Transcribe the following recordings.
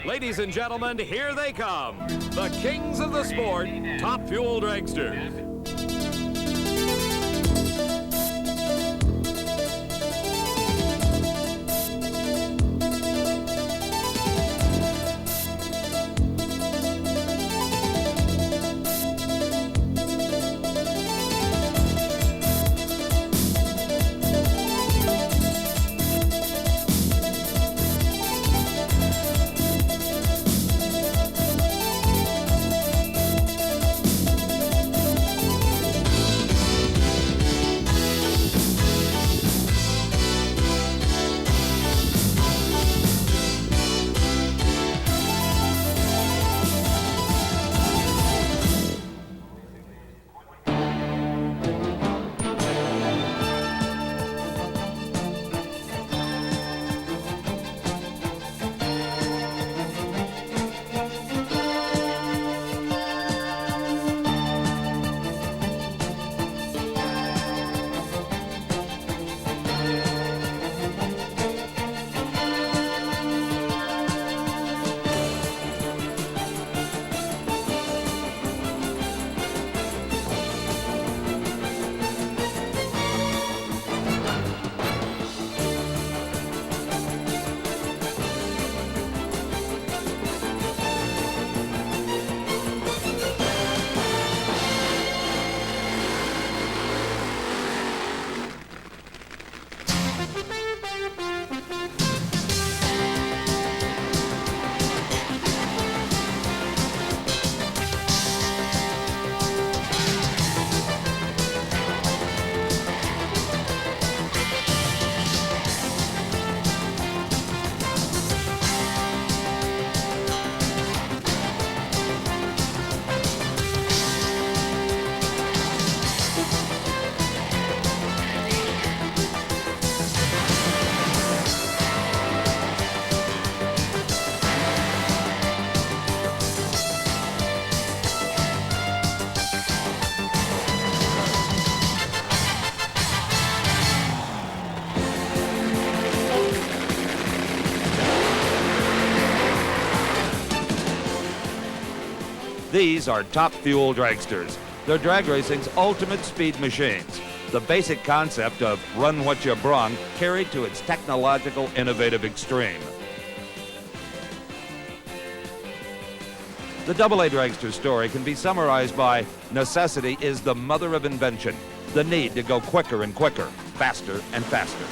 Ladies and gentlemen, here they come. The kings of the sport, Top Fuel Dragsters. These are Top Fuel Dragsters. They're drag racing's ultimate speed machines. The basic concept of run what you brung carried to its technological, innovative extreme. The AA Dragster story can be summarized by necessity is the mother of invention. The need to go quicker and quicker, faster and faster.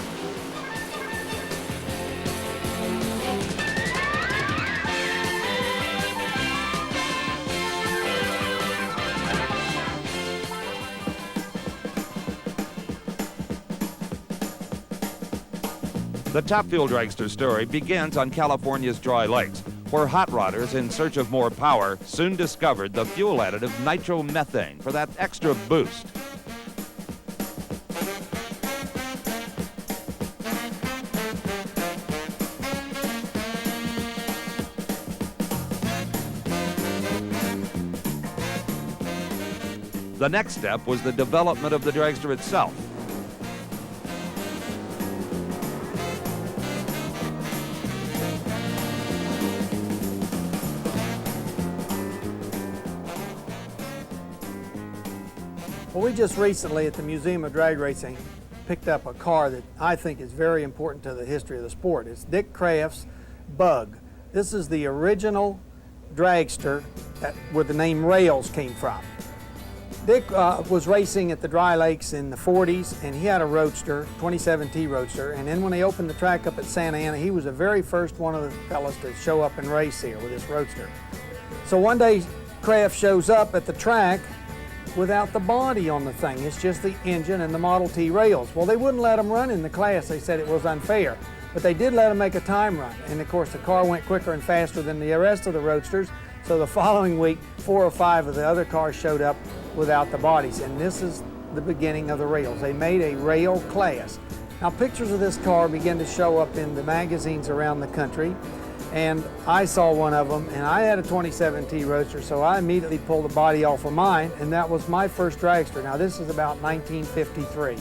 The Top Fuel Dragster story begins on California's dry lakes, where hot rodders in search of more power soon discovered the fuel additive nitromethane for that extra boost. The next step was the development of the dragster itself. Well, we just recently at the Museum of Drag Racing picked up a car that I think is very important to the history of the sport. It's Dick Craft's Bug. This is the original dragster where the name Rails came from. Dick was racing at the dry lakes in the 40s, and he had a roadster, 27T roadster, and then when they opened the track up at Santa Ana, he was the very first one of the fellas to show up and race here with his roadster. So one day, Craft shows up at the track without the body on the thing. It's just the engine and the Model T rails. Well, they wouldn't let him run in the class. They said it was unfair. But they did let him make a time run. And of course, the car went quicker and faster than the rest of the roadsters. So the following week, 4 or 5 of the other cars showed up without the bodies. And this is the beginning of the rails. They made a rail class. Now, pictures of this car began to show up in the magazines around the country. And I saw one of them, and I had a 27T roadster, so I immediately pulled the body off of mine, and that was my first dragster. Now, this is about 1953.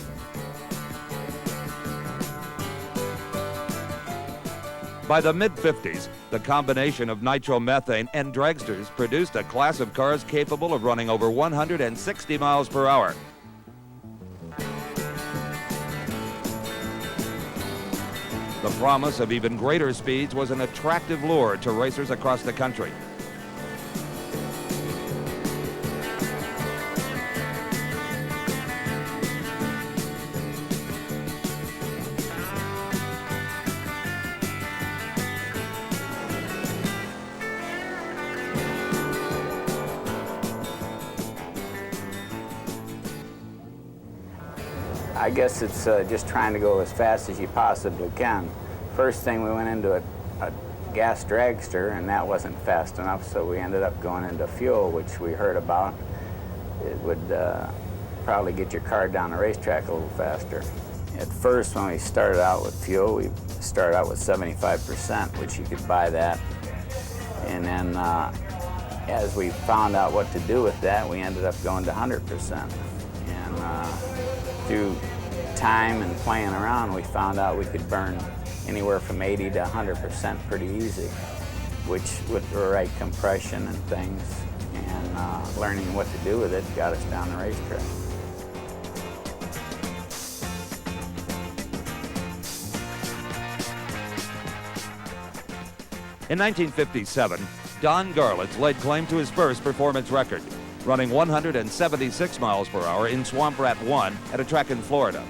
By the mid-50s, the combination of nitromethane and dragsters produced a class of cars capable of running over 160 miles per hour. The promise of even greater speeds was an attractive lure to racers across the country. I guess it's just trying to go as fast as you possibly can. First thing, we went into a gas dragster, and that wasn't fast enough, so we ended up going into fuel, which we heard about. It would probably get your car down the racetrack a little faster. At first, when we started out with fuel, we started out with 75%, which you could buy that. And then as we found out what to do with that, we ended up going to 100%. And through time and playing around, we found out we could burn anywhere from 80 to 100% pretty easy, which with the right compression and things and learning what to do with it got us down the racetrack. In 1957, Don Garlits laid claim to his first performance record, running 176 miles per hour in Swamp Rat 1 at a track in Florida.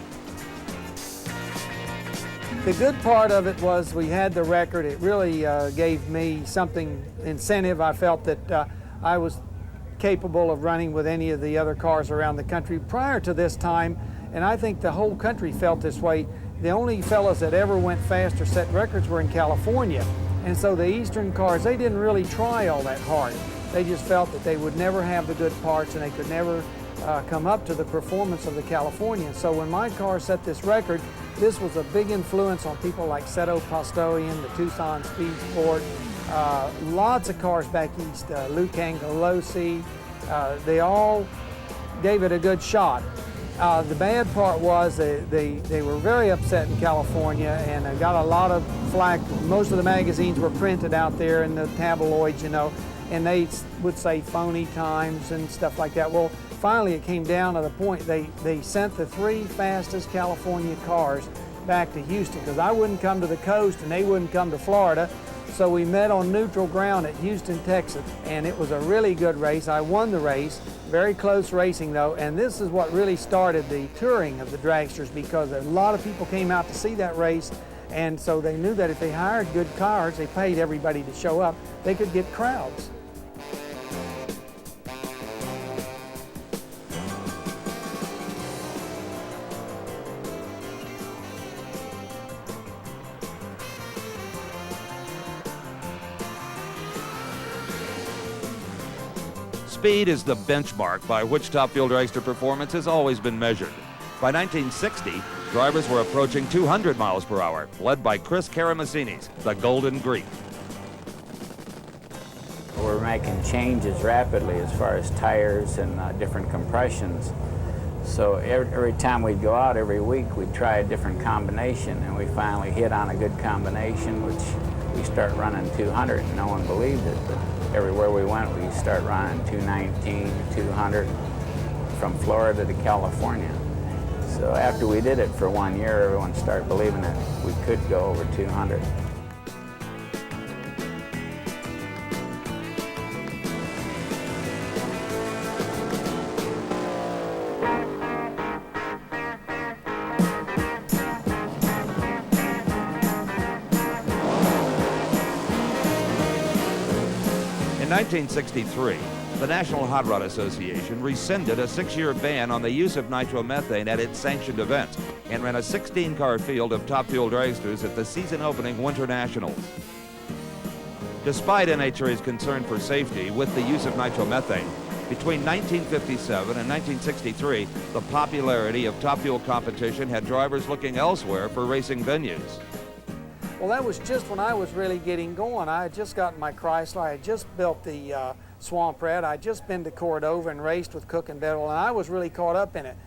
The good part of it was we had the record. It really gave me something incentive. I felt that I was capable of running with any of the other cars around the country prior to this time, and I think the whole country felt this way. The only fellas that ever went fast or set records were in California, and so the Eastern cars, they didn't really try all that hard. They just felt that they would never have the good parts and they could never come up to the performance of the Californians. So when my car set this record, this was a big influence on people like Seto Postolian, the Tucson Speed Sport, lots of cars back east, Luke Angelosi. They all gave it a good shot. The bad part was they were very upset in California and got a lot of flack. Most of the magazines were printed out there in the tabloids, you know, and they would say phony times and stuff like that. Well, finally it came down to the point they sent the 3 fastest California cars back to Houston because I wouldn't come to the coast and they wouldn't come to Florida. So we met on neutral ground at Houston, Texas, and it was a really good race. I won the race, very close racing though, and this is what really started the touring of the dragsters because a lot of people came out to see that race, and so they knew that if they hired good cars, they paid everybody to show up, they could get crowds. Speed is the benchmark by which Top Fuel dragster performance has always been measured. By 1960, drivers were approaching 200 miles per hour, led by Chris Karamazini's the Golden Greek. We're making changes rapidly as far as tires and different compressions. So every time we'd go out every week, we'd try a different combination, and we finally hit on a good combination, which we start running 200, and no one believed it, but everywhere we went, we start running 219, 200 from Florida to California. So after we did it for 1 year, everyone started believing that we could go over 200. In 1963, the National Hot Rod Association rescinded a 6-year ban on the use of nitromethane at its sanctioned events and ran a 16-car field of Top Fuel dragsters at the season-opening Winter Nationals. Despite NHRA's concern for safety with the use of nitromethane, between 1957 and 1963, the popularity of Top Fuel competition had drivers looking elsewhere for racing venues. Well, that was just when I was really getting going. I had just gotten my Chrysler. I had just built the Swamp Rat. I had just been to Cordova and raced with Cook and Bedell, and I was really caught up in it.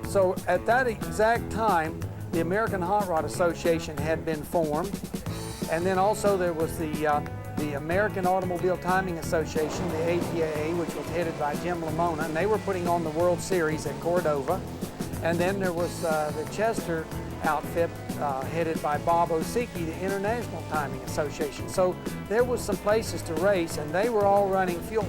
So at that exact time, the American Hot Rod Association had been formed, And then also there was the American Automobile Timing Association, the ATAA, which was headed by Jim Lamona, and they were putting on the World Series at Cordova. And then there was the Chester outfit headed by Bob Osiki, the International Timing Association. So there was some places to race, and they were all running fuel.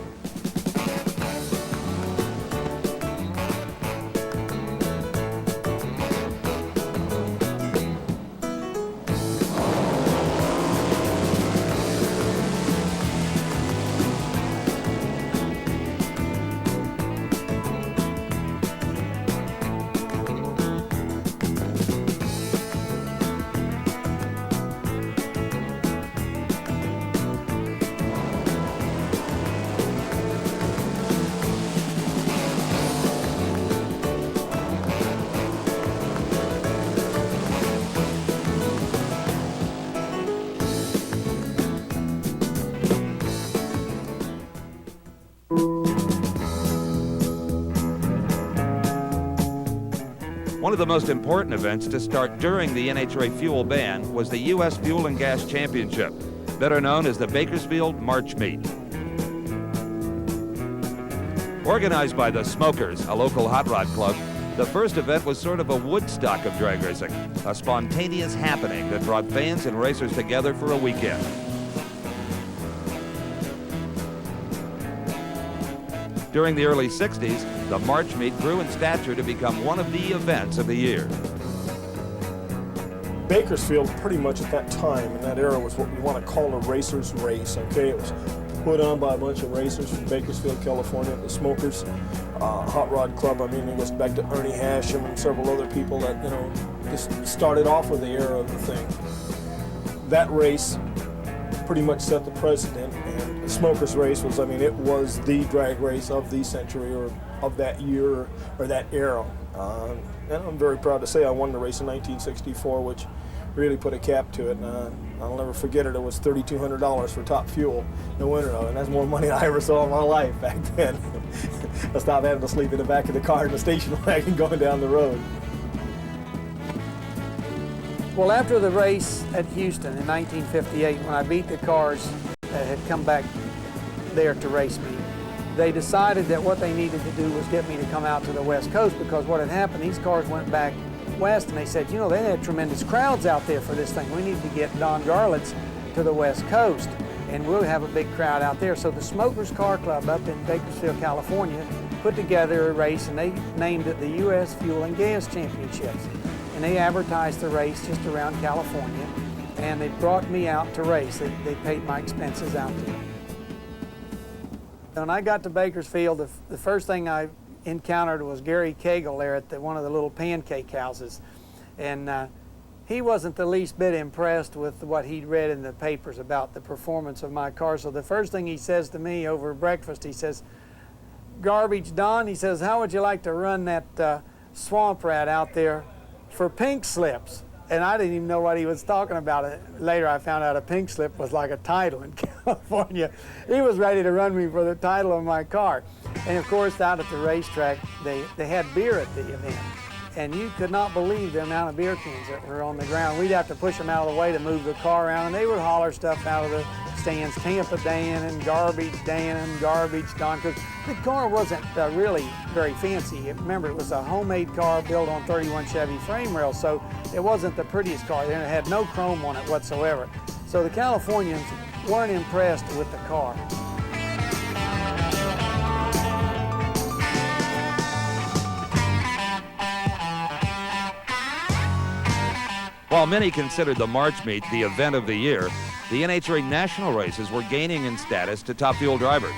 One of the most important events to start during the NHRA fuel ban was the U.S. Fuel and Gas Championship, better known as the Bakersfield March Meet. Organized by the Smokers, a local hot rod club, the first event was sort of a Woodstock of drag racing, a spontaneous happening that brought fans and racers together for a weekend. During the early 60s, the March Meet grew in stature to become one of the events of the year. Bakersfield, pretty much at that time, in that era, was what we want to call a racer's race, okay? It was put on by a bunch of racers from Bakersfield, California, the Smokers, Hot Rod Club. I mean, it goes back to Ernie Hashem and several other people that, you know, just started off with the era of the thing. That race pretty much set the precedent, and the Smokers race was, I mean, it was the drag race of the century or of that year or that era. And I'm very proud to say I won the race in 1964, which really put a cap to it. And I'll never forget it. It was $3,200 for top fuel in the winter of it, and that's more money than I ever saw in my life back then. I stopped having to sleep in the back of the car in the station wagon going down the road. Well, after the race at Houston in 1958, when I beat the cars that had come back there to race me, they decided that what they needed to do was get me to come out to the West Coast, because what had happened, these cars went back west, and they said, you know, they had tremendous crowds out there for this thing. We need to get Don Garlett's to the West Coast, and we'll have a big crowd out there. So the Smokers Car Club up in Bakersfield, California, put together a race, and they named it the U.S. Fuel and Gas Championships. And they advertised the race just around California, and they brought me out to race. They paid my expenses out there. When I got to Bakersfield, the first thing I encountered was Gary Cagle there at one of the little pancake houses. And he wasn't the least bit impressed with what he'd read in the papers about the performance of my car. So the first thing he says to me over breakfast, he says, "Garbage Don," he says, "how would you like to run that swamp rat out there for pink slips?" And I didn't even know what he was talking about. Later I found out a pink slip was like a title in California. He was ready to run me for the title of my car. And of course, out at the racetrack, they had beer at the event. And you could not believe the amount of beer cans that were on the ground. We'd have to push them out of the way to move the car around, and they would holler stuff out of the stands, Tampa Dan and Garbage Dan and Garbage Don, because the car wasn't really very fancy. Remember, it was a homemade car built on 31 Chevy frame rails, so it wasn't the prettiest car. It had no chrome on it whatsoever. So the Californians weren't impressed with the car. While many considered the March Meet the event of the year, the NHRA national races were gaining in status to top fuel drivers.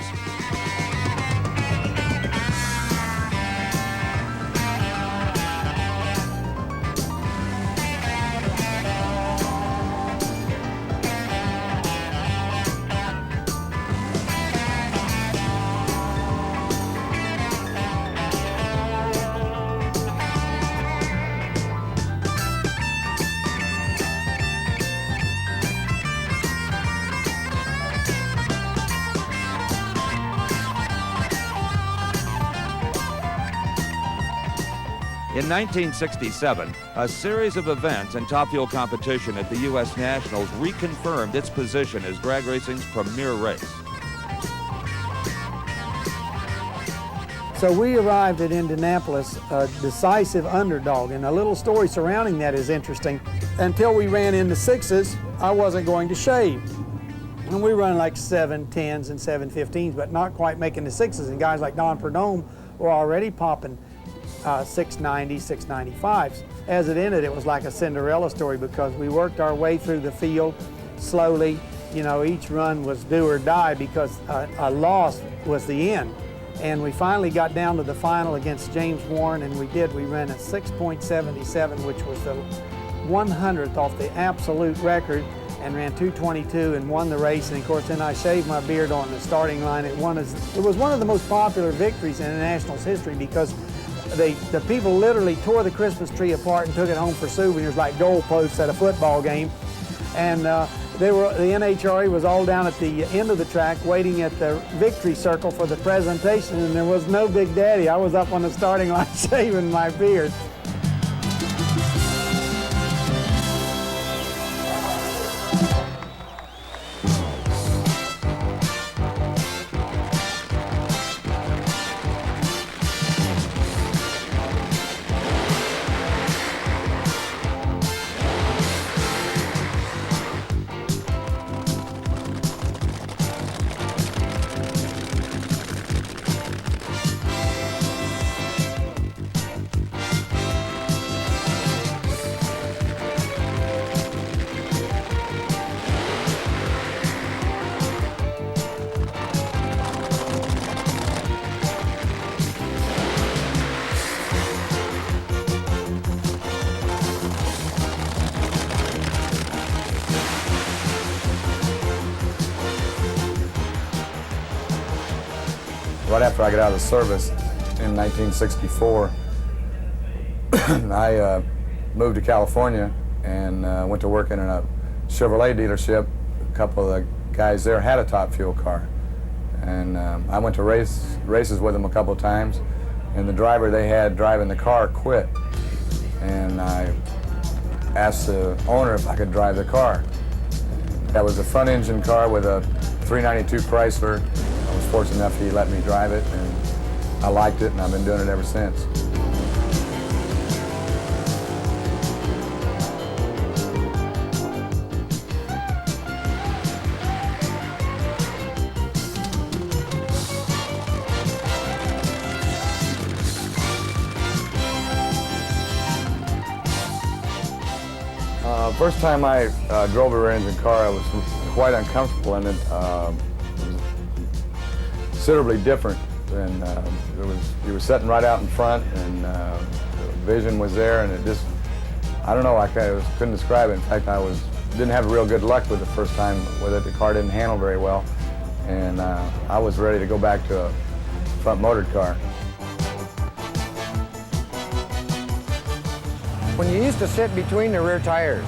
In 1967, a series of events and top fuel competition at the U.S. Nationals reconfirmed its position as drag racing's premier race. So we arrived at Indianapolis a decisive underdog, and a little story surrounding that is interesting. Until we ran into sixes, I wasn't going to shave. And we run like 710s and 715s, but not quite making the sixes. And guys like Don Perdome were already popping 690, 695s. As it ended, it was like a Cinderella story because we worked our way through the field slowly. You know, each run was do or die because a loss was the end. And we finally got down to the final against James Warren, and we did. We ran a 6.77, which was the 100th off the absolute record, and ran 222 and won the race. And of course, then I shaved my beard on the starting line. It was one of the most popular victories in the Nationals history because the people literally tore the Christmas tree apart and took it home for souvenirs like goalposts at a football game. And the NHRA was all down at the end of the track waiting at the victory circle for the presentation, and there was no Big Daddy. I was up on the starting line shaving my beard. Right after I got out of the service in 1964, I moved to California and went to work in a Chevrolet dealership. A couple of the guys there had a top fuel car. And I went to races with them a couple of times, and the driver they had driving the car quit. And I asked the owner if I could drive the car. That was a front engine car with a 392 Chrysler. I was fortunate enough he let me drive it, and I liked it, and I've been doing it ever since. First time I drove a rear engine car, I was quite uncomfortable in it. It was considerably different than you were sitting right out in front, and the vision was there, and it just, I don't know, I couldn't describe it. In fact, didn't have real good luck with the first time with it. The car didn't handle very well, and I was ready to go back to a front motored car. When you used to sit between the rear tires,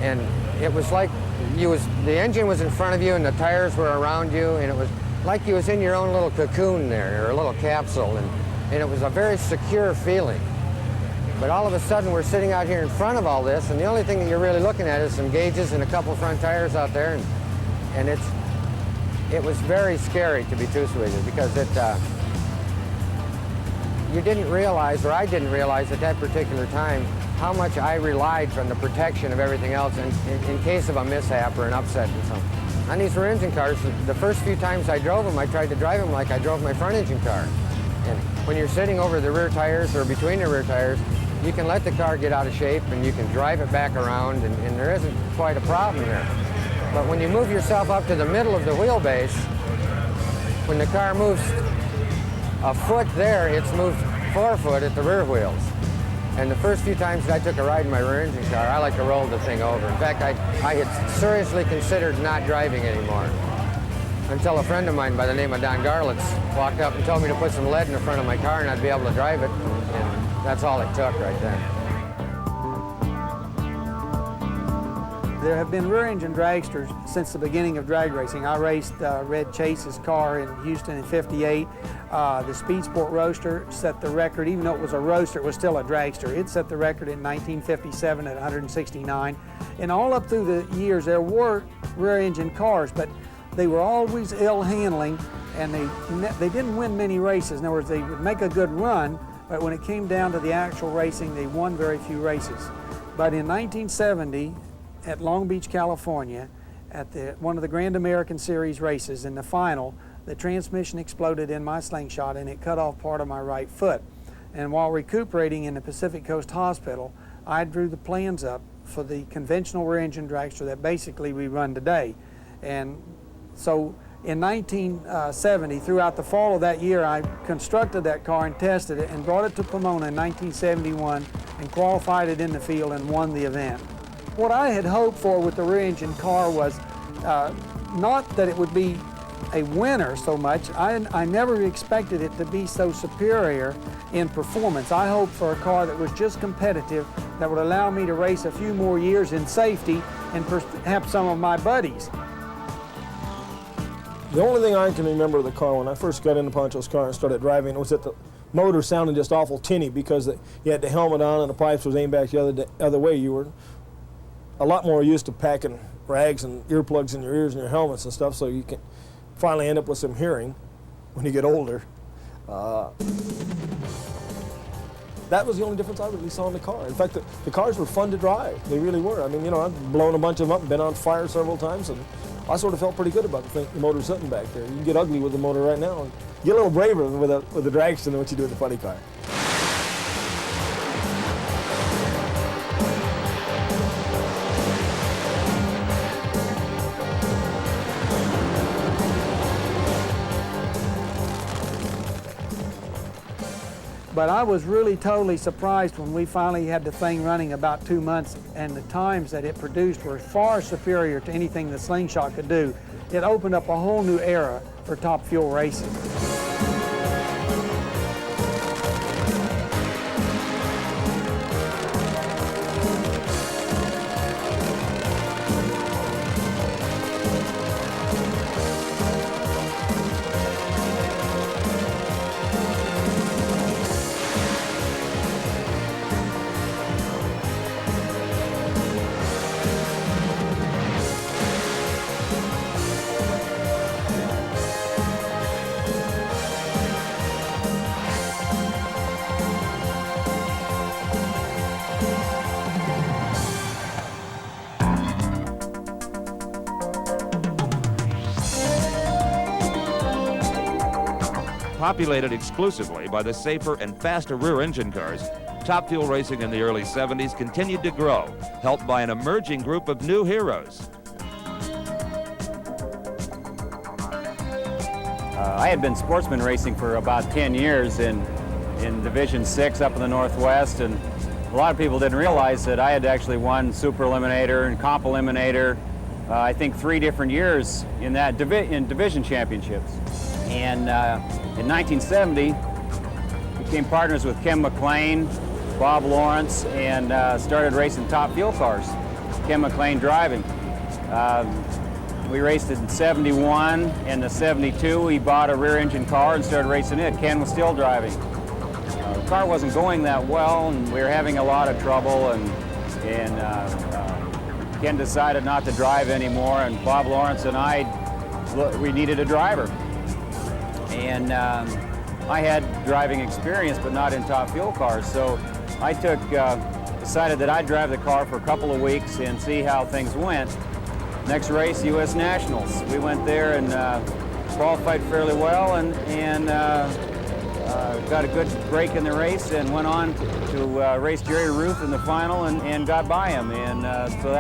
and it was like the engine was in front of you and the tires were around you, and it was like you was in your own little cocoon there, or a little capsule, and it was a very secure feeling. But all of a sudden we're sitting out here in front of all this, and the only thing that you're really looking at is some gauges and a couple front tires out there, and it was very scary, to be truthful with you, because you didn't realize, or I didn't realize at that particular time, how much I relied from the protection of everything else in case of a mishap or an upset and something. On these rear engine cars, the first few times I drove them, I tried to drive them like I drove my front engine car. And when you're sitting over the rear tires or between the rear tires, you can let the car get out of shape and you can drive it back around, and there isn't quite a problem there. But when you move yourself up to the middle of the wheelbase, when the car moves a foot there, it's moved 4 foot at the rear wheels. And the first few times that I took a ride in my rear engine car, I like to roll the thing over. In fact, I had seriously considered not driving anymore, until a friend of mine by the name of Don Garlitz walked up and told me to put some lead in the front of my car and I'd be able to drive it. And that's all it took right then. There have been rear-engine dragsters since the beginning of drag racing. I raced Red Chase's car in Houston in '58. The Speed Sport Roadster set the record. Even though it was a roadster, it was still a dragster. It set the record in 1957 at 169. And all up through the years, there were rear-engine cars, but they were always ill-handling, and they didn't win many races. In other words, they would make a good run, but when it came down to the actual racing, they won very few races. But in 1970, at Long Beach, California, at one of the Grand American Series races, in the final, the transmission exploded in my slingshot and it cut off part of my right foot. And while recuperating in the Pacific Coast Hospital, I drew the plans up for the conventional rear-engine dragster that basically we run today. And so in 1970, throughout the fall of that year, I constructed that car and tested it and brought it to Pomona in 1971 and qualified it in the field and won the event. What I had hoped for with the rear-engine car was not that it would be a winner so much. I never expected it to be so superior in performance. I hoped for a car that was just competitive, that would allow me to race a few more years in safety and perhaps some of my buddies. The only thing I can remember of the car when I first got into Pancho's car and started driving was that the motor sounded just awful tinny because you had the helmet on and the pipes was aimed back the other way. You were a lot more used to packing rags and earplugs in your ears and your helmets and stuff, so you can finally end up with some hearing when you get older. That was the only difference I really saw in the car. In fact, the cars were fun to drive. They really were. I mean, you know, I've blown a bunch of them up and been on fire several times, and I sort of felt pretty good about the motor sitting back there. You can get ugly with the motor right now and get a little braver with a dragster than what you do with the funny car. But I was really totally surprised when we finally had the thing running about 2 months, and the times that it produced were far superior to anything the slingshot could do. It opened up a whole new era for top fuel racing. Populated exclusively by the safer and faster rear-engine cars, Top Fuel racing in the early 70s continued to grow, helped by an emerging group of new heroes. I had been sportsman racing for about 10 years in Division 6 up in the Northwest, and a lot of people didn't realize that I had actually won Super Eliminator and Comp Eliminator, I think 3 different years in that in division championships. And in 1970, became partners with Ken McLean, Bob Lawrence, and started racing Top Fuel cars. Ken McLean driving. We raced it in 71, and in 72 he bought a rear-engine car and started racing it. Ken was still driving. The car wasn't going that well, and we were having a lot of trouble, and Ken decided not to drive anymore, and Bob Lawrence and I, we needed a driver. And I had driving experience, but not in Top Fuel cars, so I decided that I'd drive the car for a couple of weeks and see how things went. Next race, U.S. Nationals. We went there and qualified fairly well, and got a good break in the race, and went on to race Jerry Ruth in the final and got by him. And so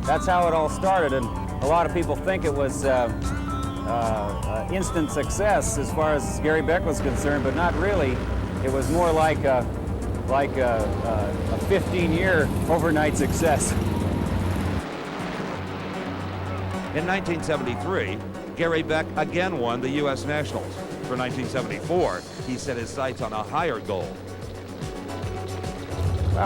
that's how it all started. And a lot of people think it was instant success as far as Gary Beck was concerned, but not really. It was more like a 15-year overnight success. In 1973, Gary Beck again won the U.S. Nationals. For 1974, he set his sights on a higher goal.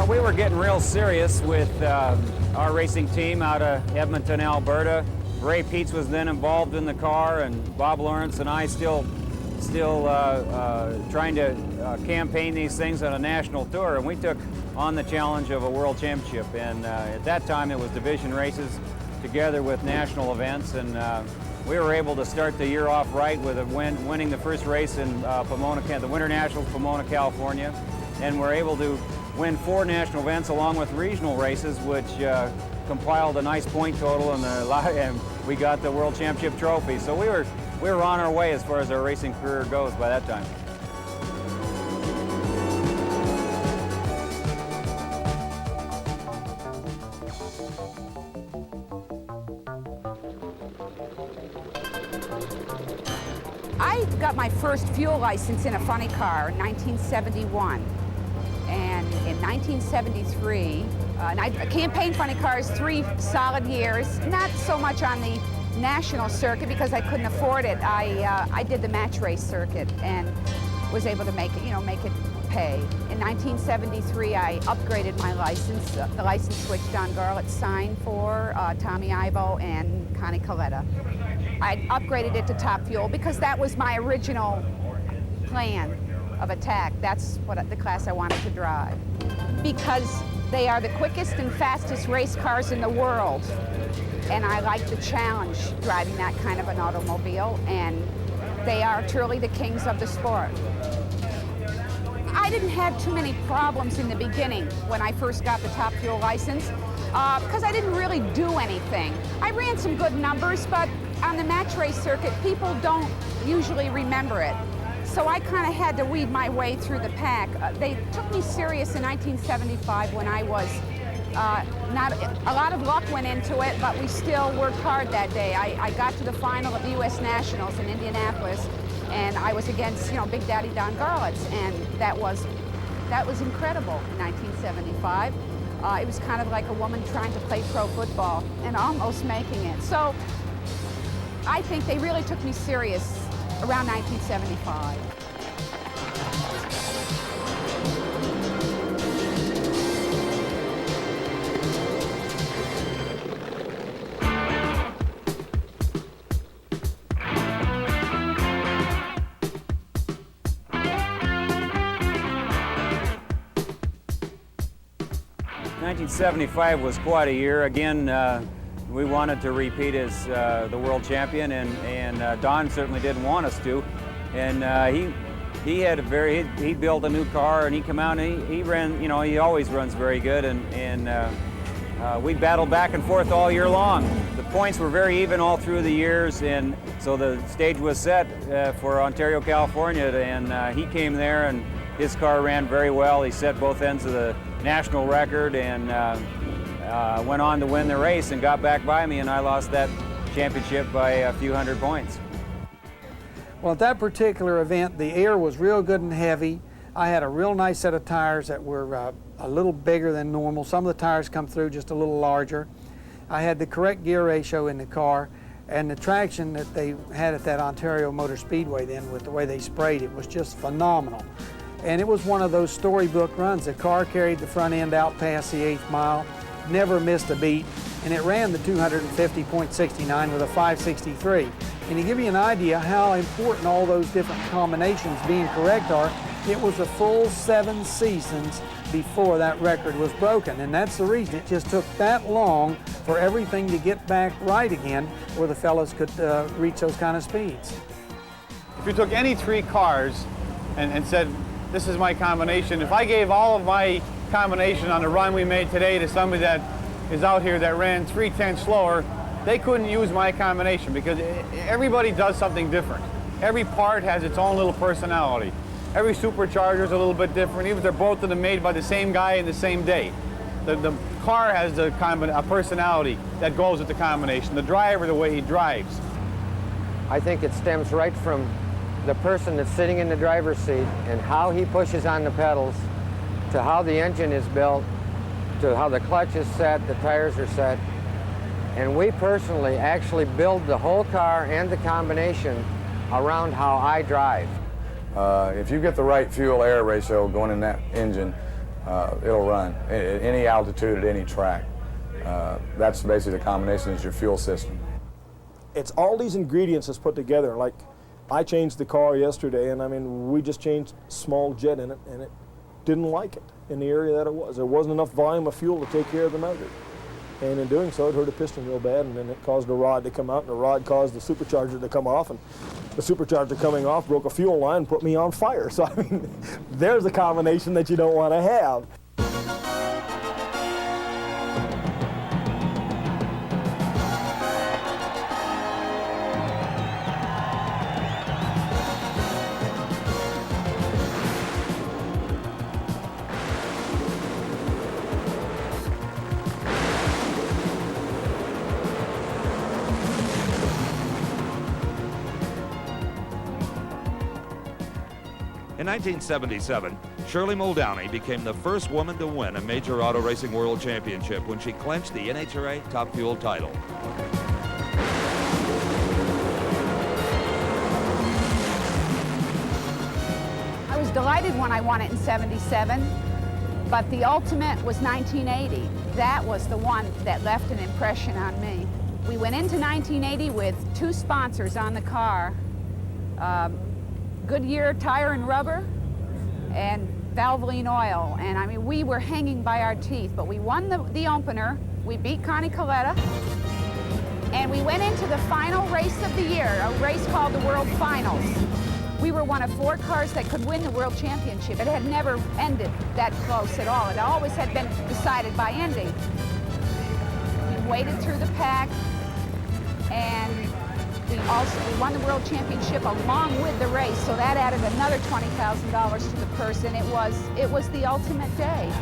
We were getting real serious with our racing team out of Edmonton, Alberta. Ray Peets was then involved in the car, and Bob Lawrence and I still trying to campaign these things on a national tour, and we took on the challenge of a world championship. And at that time it was division races together with national events, and we were able to start the year off right with a winning the first race in Pomona, the Winter Nationals, Pomona, California, and we're able to win 4 national events along with regional races, which compiled a nice point total, and we got the World Championship trophy. So we were on our way as far as our racing career goes by that time. I got my first fuel license in a funny car in 1971. And in 1973, and I campaigned funny cars 3 solid years, not so much on the national circuit because I couldn't afford it. I did the match race circuit and was able to make it pay. In 1973, I upgraded my license. The license switch Don Garlett signed for, Tommy Ivo and Connie Coletta. I upgraded it to top fuel because that was my original plan of attack. That's the class I wanted to drive. Because they are the quickest and fastest race cars in the world. And I like the challenge driving that kind of an automobile, and they are truly the kings of the sport. I didn't have too many problems in the beginning when I first got the top fuel license because I didn't really do anything. I ran some good numbers, but on the match race circuit, people don't usually remember it. So I kind of had to weed my way through the pack. They took me serious in 1975 when I was a lot of luck went into it, but we still worked hard that day. I got to the final of the U.S. Nationals in Indianapolis, and I was against, Big Daddy Don Garlitz, and that was incredible in 1975. It was kind of like a woman trying to play pro football and almost making it. So I think they really took me serious around 1975. '75 was quite a year. Again, we wanted to repeat as the world champion, and Don certainly didn't want us to. And he built a new car, and he came out and he ran. He always runs very good, and we battled back and forth all year long. The points were very even all through the years, and so the stage was set for Ontario, California, and he came there, and his car ran very well. He set both ends of the national record, and went on to win the race and got back by me, and I lost that championship by a few hundred points. Well, at that particular event, the air was real good and heavy. I had a real nice set of tires that were a little bigger than normal. Some of the tires come through just a little larger. I had the correct gear ratio in the car, and the traction that they had at that Ontario Motor Speedway then, with the way they sprayed it, was just phenomenal. And it was one of those storybook runs. The car carried the front end out past the 8th mile, never missed a beat, and it ran the 250.69 with a 563. And to give you an idea how important all those different combinations being correct are, it was a full 7 seasons before that record was broken. And that's the reason it just took that long for everything to get back right again, where the fellas could reach those kind of speeds. If you took any 3 cars and said, this is my combination, if I gave all of my combination on the run we made today to somebody that is out here that ran 3/10 slower, they couldn't use my combination because everybody does something different. Every part has its own little personality. Every supercharger is a little bit different, even if they're both of them made by the same guy in the same day. The car has a personality that goes with the combination. The driver, the way he drives. I think it stems right from the person that's sitting in the driver's seat and how he pushes on the pedals, to how the engine is built, to how the clutch is set, the tires are set. And we personally actually build the whole car and the combination around how I drive. If you get the right fuel-air ratio going in that engine, it'll run at any altitude, at any track. That's basically the combination is your fuel system. It's all these ingredients that's put together. Like, I changed the car yesterday, and I mean, we just changed small jet in it, and it didn't like it in the area that it was. There wasn't enough volume of fuel to take care of the motor. And in doing so, it hurt a piston real bad, and then it caused the rod to come out, and the rod caused the supercharger to come off, and the supercharger coming off broke a fuel line and put me on fire. So, I mean, there's a combination that you don't want to have. In 1977, Shirley Muldowney became the first woman to win a major auto racing world championship when she clinched the NHRA Top Fuel title. I was delighted when I won it in '77, but the ultimate was 1980. That was the one that left an impression on me. We went into 1980 with 2 sponsors on the car. Goodyear Tire and Rubber and Valvoline Oil. And I mean, we were hanging by our teeth, but we won the opener. We beat Connie Coletta. And we went into the final race of the year, a race called the World Finals. We were one of 4 cars that could win the World Championship. It had never ended that close at all. It always had been decided by ending. We waded through the pack, and we won the World Championship along with the race, so that added another $20,000 to the purse, and it was the ultimate day.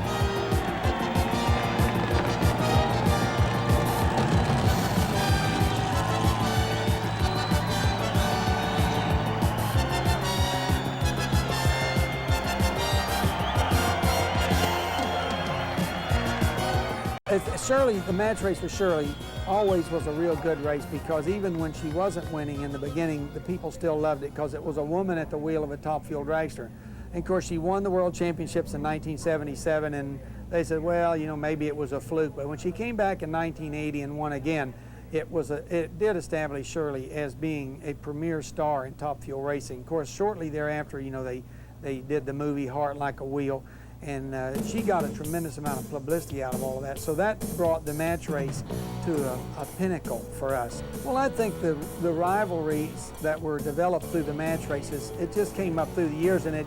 Shirley, the match race for Shirley always was a real good race, because even when she wasn't winning in the beginning, the people still loved it because it was a woman at the wheel of a top fuel dragster. And of course, she won the World Championships in 1977, and they said, well, you know, maybe it was a fluke. But when she came back in 1980 and won again, it did establish Shirley as being a premier star in top fuel racing. Of course, shortly thereafter, you know, they did the movie Heart Like a Wheel, and she got a tremendous amount of publicity out of all of that. So that brought the match race to a pinnacle for us. Well, I think the rivalries that were developed through the match races, it just came up through the years, and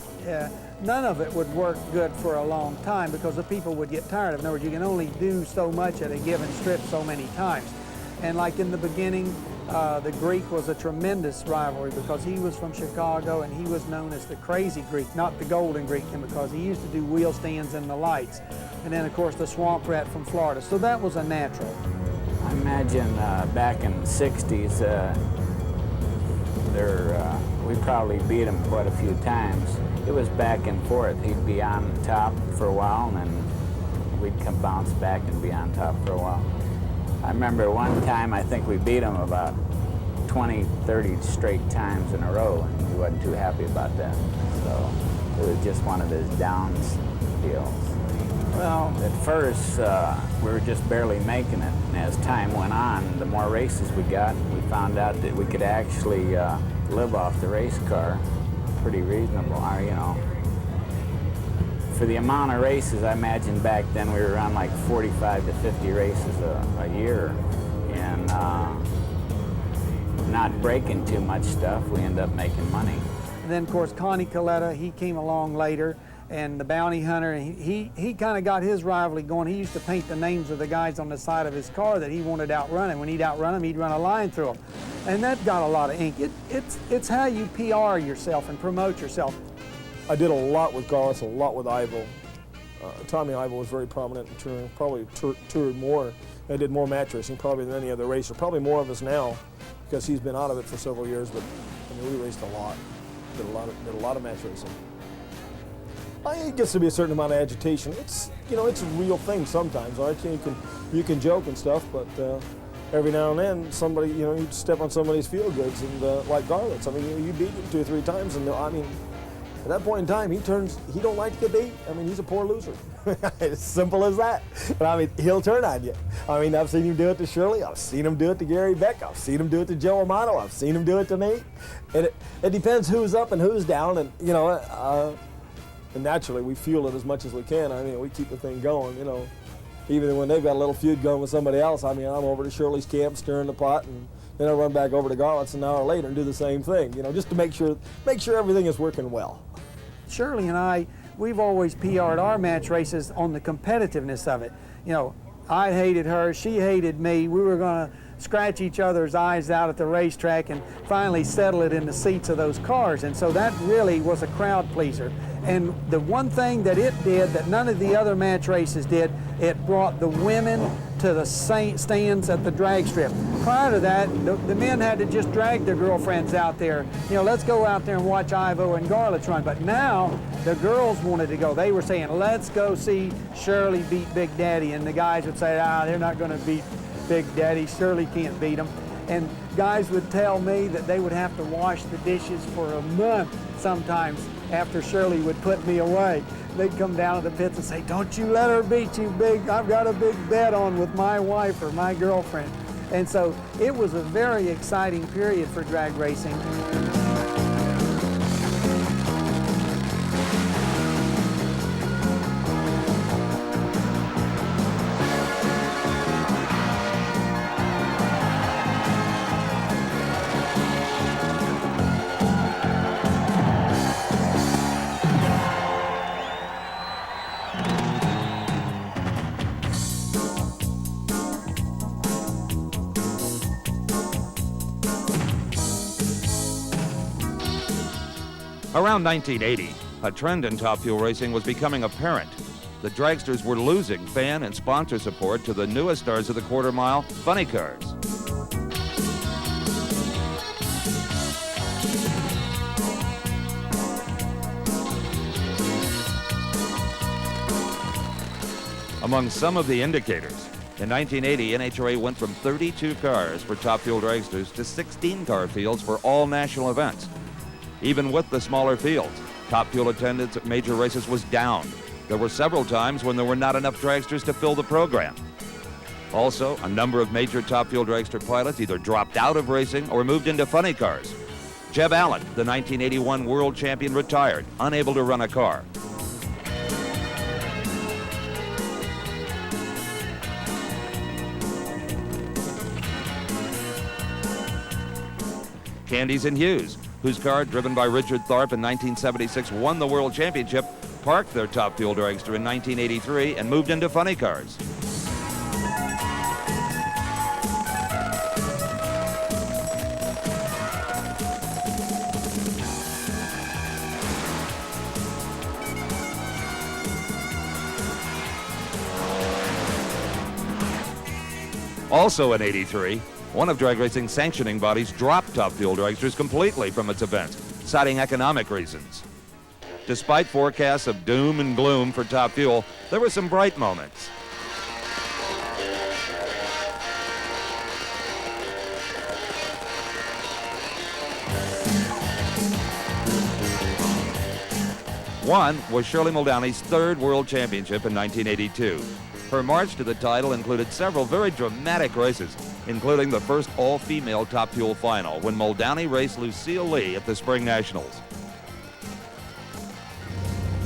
none of it would work good for a long time because the people would get tired of it. In other words, you can only do so much at a given strip so many times. And like in the beginning, the Greek was a tremendous rivalry because he was from Chicago and he was known as the Crazy Greek, not the Golden Greek, because he used to do wheel stands and the lights. And then, of course, the Swamp Rat from Florida. So that was a natural. I imagine back in the 60s, we probably beat him quite a few times. It was back and forth. He'd be on top for a while, and then we'd come bounce back and be on top for a while. I remember one time, I think we beat him about 20, 30 straight times in a row, and he wasn't too happy about that. So it was just one of his downs deals. Well, at first, we were just barely making it, and as time went on, the more races we got, we found out that we could actually live off the race car pretty reasonable, you know. For the amount of races, I imagine back then we were around like 45 to 50 races a year, and not breaking too much stuff, we end up making money. And then, of course, Connie Coletta, he came along later, and the Bounty Hunter, and he kind of got his rivalry going. He used to paint the names of the guys on the side of his car that he wanted outrunning. When he'd outrun them, he'd run a line through them. And that got a lot of ink. It's how you PR yourself and promote yourself. I did a lot with Garth, a lot with Ivo. Tommy Ivo was very prominent in touring, probably toured more. I did more match racing probably than any other racer, probably more of us now because he's been out of it for several years, but I mean, we raced a lot, did a lot of match racing. It gets to be a certain amount of agitation. It's, you know, it's a real thing sometimes, all right? You can joke and stuff, but every now and then somebody, you know, you step on somebody's feel goods, and like Garlett's, I mean, you beat him 2 or 3 times, and I mean, At that point in time, he don't like to get beat. I mean, he's a poor loser. It's simple as that. And I mean, he'll turn on you. I mean, I've seen him do it to Shirley. I've seen him do it to Gary Beck. I've seen him do it to Joe Amato. I've seen him do it to me. And it depends who's up and who's down. And, you know, and naturally, we fuel it as much as we can. I mean, we keep the thing going, you know. Even when they've got a little feud going with somebody else, I mean, I'm over to Shirley's camp stirring the pot, and then I run back over to Garlett's an hour later and do the same thing, you know, just to make sure everything is working well. Shirley and I, we've always PR'd our match races on the competitiveness of it. You know, I hated her, she hated me. We were going to scratch each other's eyes out at the racetrack and finally settle it in the seats of those cars. And so that really was a crowd pleaser. And the one thing that it did that none of the other match races did, it brought the women to the stands at the drag strip. Prior to that, the men had to just drag their girlfriends out there. You know, let's go out there and watch Ivo and Garlett's run. But now the girls wanted to go. They were saying, let's go see Shirley beat Big Daddy. And the guys would say, they're not going to beat Big Daddy. Shirley can't beat them. And guys would tell me that they would have to wash the dishes for a month sometimes after Shirley would put me away. They'd come down to the pits and say, don't you let her beat you, Big. I've got a big bet on with my wife or my girlfriend. And so it was a very exciting period for drag racing. Around 1980, a trend in Top Fuel racing was becoming apparent. The dragsters were losing fan and sponsor support to the newest stars of the quarter mile, funny cars. Among some of the indicators, in 1980, NHRA went from 32 cars for Top Fuel dragsters to 16 car fields for all national events. Even with the smaller fields, Top Fuel attendance at major races was down. There were several times when there were not enough dragsters to fill the program. Also, a number of major Top Fuel dragster pilots either dropped out of racing or moved into funny cars. Jeb Allen, the 1981 world champion, retired, unable to run a car. Candies and Hughes, whose car, driven by Richard Tharp in 1976, won the World Championship, parked their Top Fuel dragster in 1983 and moved into funny cars. Also in '83, one of drag racing's sanctioning bodies dropped Top Fuel dragsters completely from its events, citing economic reasons. Despite forecasts of doom and gloom for Top Fuel, there were some bright moments. One was Shirley Muldowney's third world championship in 1982. Her march to the title included several very dramatic races, including the first all-female Top Fuel final when Muldowney raced Lucille Lee at the Spring Nationals.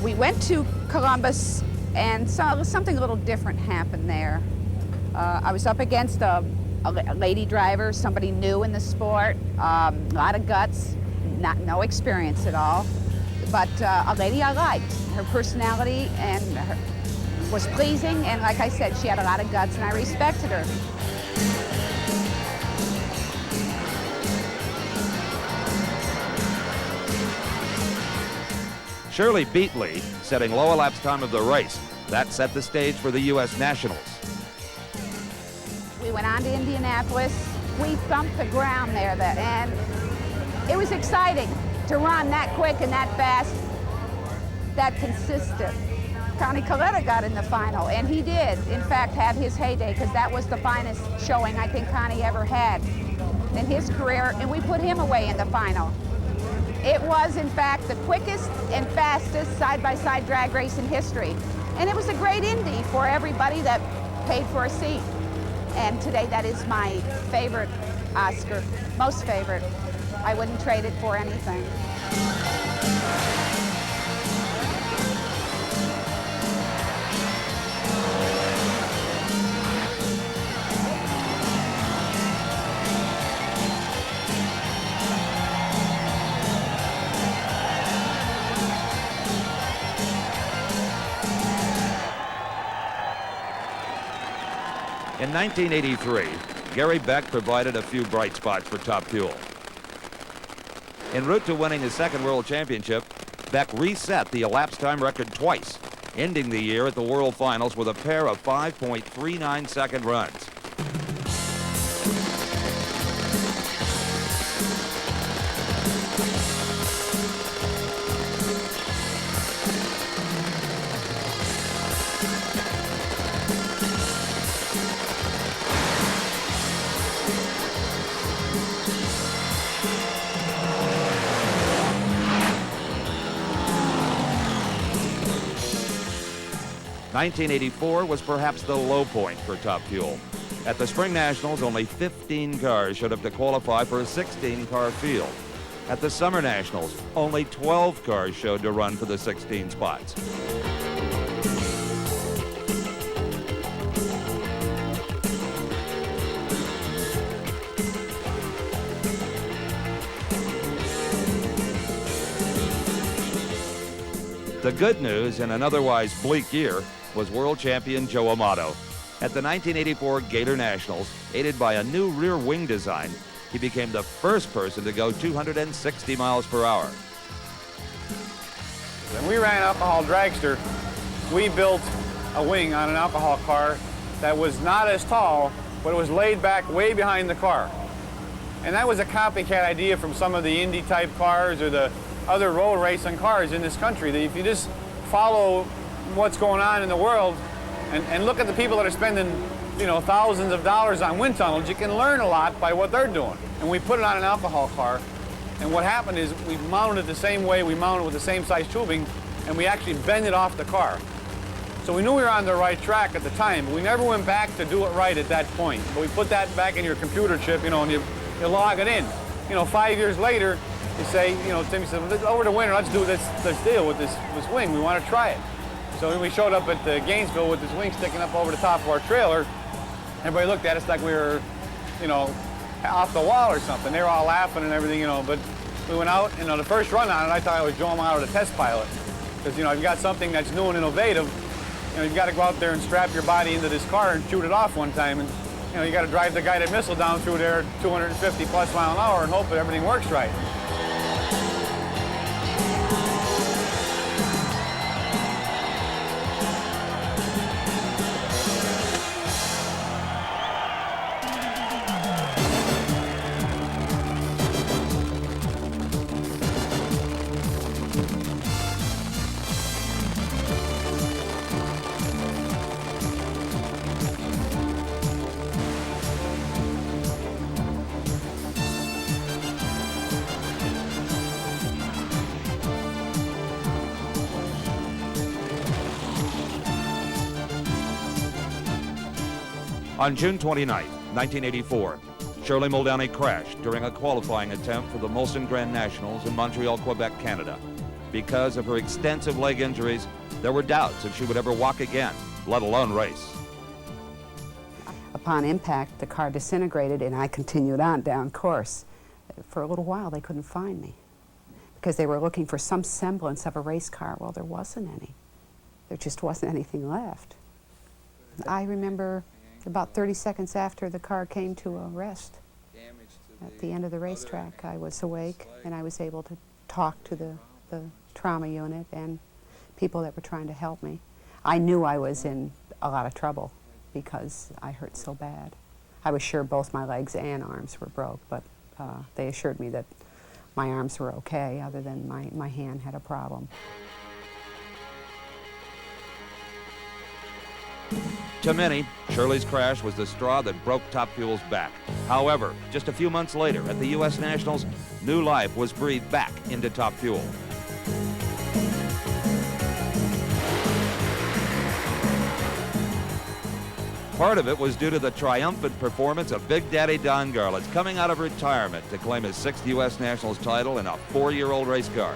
We went to Columbus and something a little different happened there. I was up against a lady driver, somebody new in the sport, a lot of guts, no experience at all, but a lady I liked. Her personality and was pleasing, and like I said, she had a lot of guts and I respected her. Shirley beat Lee, setting low elapsed time of the race. That set the stage for the U.S. Nationals. We went on to Indianapolis. We thumped the ground there, and it was exciting to run that quick and that fast, that consistent. Connie Coletta got in the final, and he did, in fact, have his heyday, because that was the finest showing I think Connie ever had in his career, and we put him away in the final. It was, in fact, the quickest and fastest side-by-side drag race in history. And it was a great Indy for everybody that paid for a seat. And today that is my favorite Oscar, most favorite. I wouldn't trade it for anything. In 1983, Gary Beck provided a few bright spots for Top Fuel. En route to winning his second World Championship, Beck reset the elapsed time record twice, ending the year at the World Finals with a pair of 5.39-second runs. '84 was perhaps the low point for Top Fuel. At the Spring Nationals, only 15 cars showed up to qualify for a 16-car field. At the Summer Nationals, only 12 cars showed to run for the 16 spots. The good news in an otherwise bleak year was world champion Joe Amato. At the 1984 Gator Nationals, aided by a new rear wing design, he became the first person to go 260 miles per hour. When we ran Alcohol Dragster, we built a wing on an alcohol car that was not as tall, but it was laid back way behind the car. And that was a copycat idea from some of the Indy type cars or the other road racing cars in this country, that if you just follow what's going on in the world and look at the people that are spending, you know, thousands of dollars on wind tunnels, you can learn a lot by what they're doing. And we put it on an alcohol car, and what happened is we mounted it the same way, we mounted it with the same size tubing, and we actually bent it off the car. So we knew we were on the right track at the time, but we never went back to do it right at that point. But we put that back in your computer chip, you know, and you log it in. You know, 5 years later, you say, you know, Timmy said, well, over the winter, let's do this deal with this wing. We want to try it. So we showed up at Gainesville with this wing sticking up over the top of our trailer. Everybody looked at us like we were, you know, off the wall or something. They were all laughing and everything, you know, but we went out, you know, the first run on it, I thought I was Joe Amato, the test pilot. Because, you know, you've got something that's new and innovative, you know, you've got to go out there and strap your body into this car and shoot it off one time. And, you know, you got to drive the guided missile down through there 250 plus mile an hour and hope that everything works right. On June 29, 1984, Shirley Muldowney crashed during a qualifying attempt for the Molson Grand Nationals in Montreal, Quebec, Canada. Because of her extensive leg injuries, there were doubts if she would ever walk again, let alone race. Upon impact, the car disintegrated and I continued on down course. For a little while, they couldn't find me because they were looking for some semblance of a race car. Well, there wasn't any. There just wasn't anything left. I remember about 30 seconds after the car came to a rest at the end of the racetrack, I was awake and I was able to talk to the trauma unit and people that were trying to help me. I knew I was in a lot of trouble because I hurt so bad. I was sure both my legs and arms were broke, but they assured me that my arms were okay, other than my hand had a problem. To many, Shirley's crash was the straw that broke Top Fuel's back. However, just a few months later at the U.S. Nationals, new life was breathed back into Top Fuel. Part of it was due to the triumphant performance of Big Daddy Don Garlits coming out of retirement to claim his 6th U.S. Nationals title in a 4-year-old race car.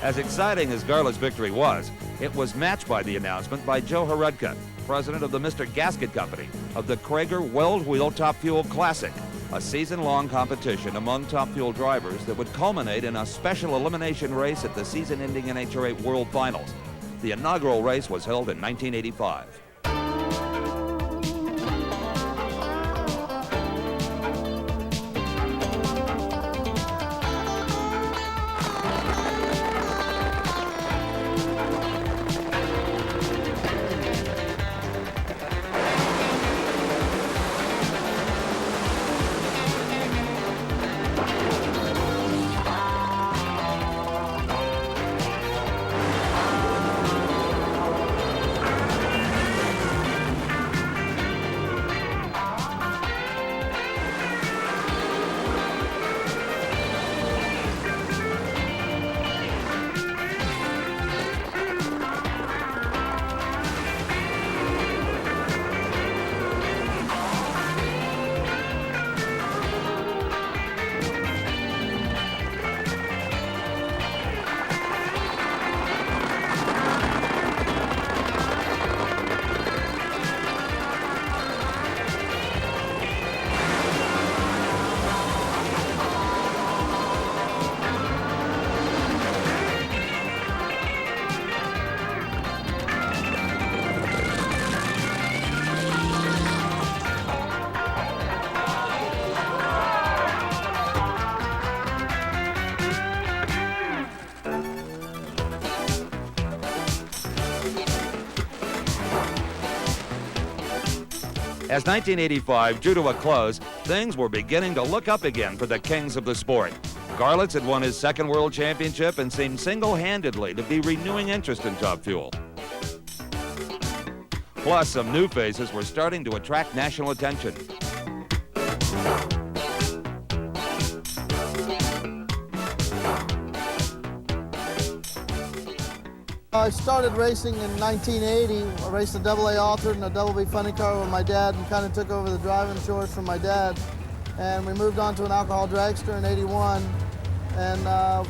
As exciting as Garlits' victory was, it was matched by the announcement by Joe Harudka, president of the Mr. Gasket Company, of the Krager Weld Wheel Top Fuel Classic, a season-long competition among Top Fuel drivers that would culminate in a special elimination race at the season-ending NHRA World Finals. The inaugural race was held in 1985. As 1985 drew to a close, things were beginning to look up again for the kings of the sport. Garlits had won his 2nd World Championship and seemed single-handedly to be renewing interest in Top Fuel. Plus, some new faces were starting to attract national attention. I started racing in 1980. I raced a AA altered and a double B funny car with my dad and kind of took over the driving chores from my dad. And we moved on to an alcohol dragster in 81 and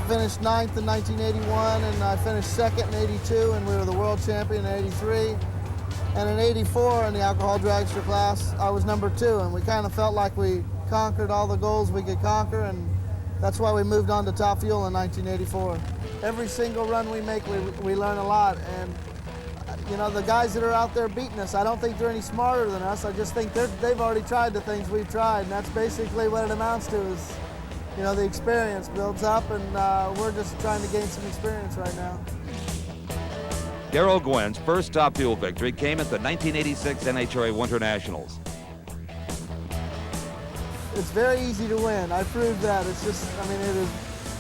finished 9th in 1981 and I finished 2nd in 82 and we were the world champion in 83. And in 84 in the alcohol dragster class, I was number 2 and we kind of felt like we conquered all the goals we could conquer and that's why we moved on to Top Fuel in 1984. Every single run we make, we learn a lot. And, you know, the guys that are out there beating us, I don't think they're any smarter than us. I just think they've already tried the things we've tried. And that's basically what it amounts to is, you know, the experience builds up and we're just trying to gain some experience right now. Darrell Gwynn's first Top Fuel victory came at the 1986 NHRA Winter Nationals. It's very easy to win. I proved that. It's just, I mean, it is,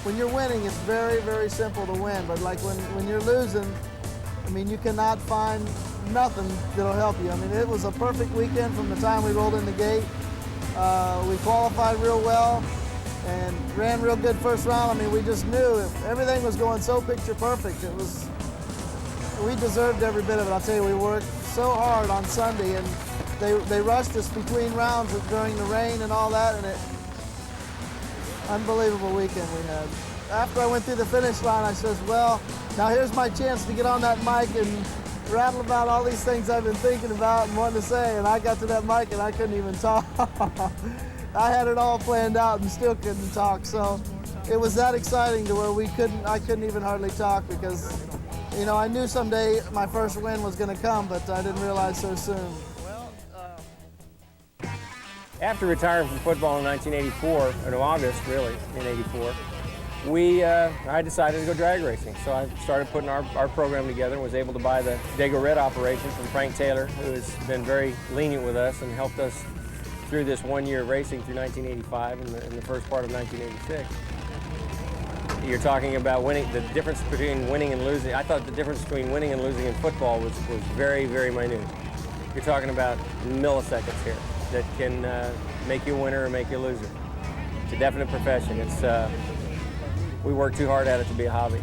when you're winning, it's very, very simple to win. But like when you're losing, I mean, you cannot find nothing that'll help you. I mean, it was a perfect weekend from the time we rolled in the gate. We qualified real well and ran real good first round. I mean, we just knew if everything was going so picture perfect. It was, we deserved every bit of it. I'll tell you, we worked so hard on Sunday and they rushed us between rounds during the rain and all that, and unbelievable weekend we had. After I went through the finish line, I says, well, now here's my chance to get on that mic and rattle about all these things I've been thinking about and wanting to say, and I got to that mic and I couldn't even talk. I had it all planned out and still couldn't talk, so it was that exciting to where I couldn't even hardly talk because, you know, I knew someday my first win was going to come, but I didn't realize so soon. After retiring from football in 1984, in August really, in '84, I decided to go drag racing. So I started putting our program together and was able to buy the Dago Red operation from Frank Taylor, who has been very lenient with us and helped us through this 1 year of racing through 1985 and the first part of 1986. You're talking about winning, the difference between winning and losing. I thought the difference between winning and losing in football was very, very minute. You're talking about milliseconds here that can make you a winner or make you a loser. It's a definite profession. We work too hard at it to be a hobby.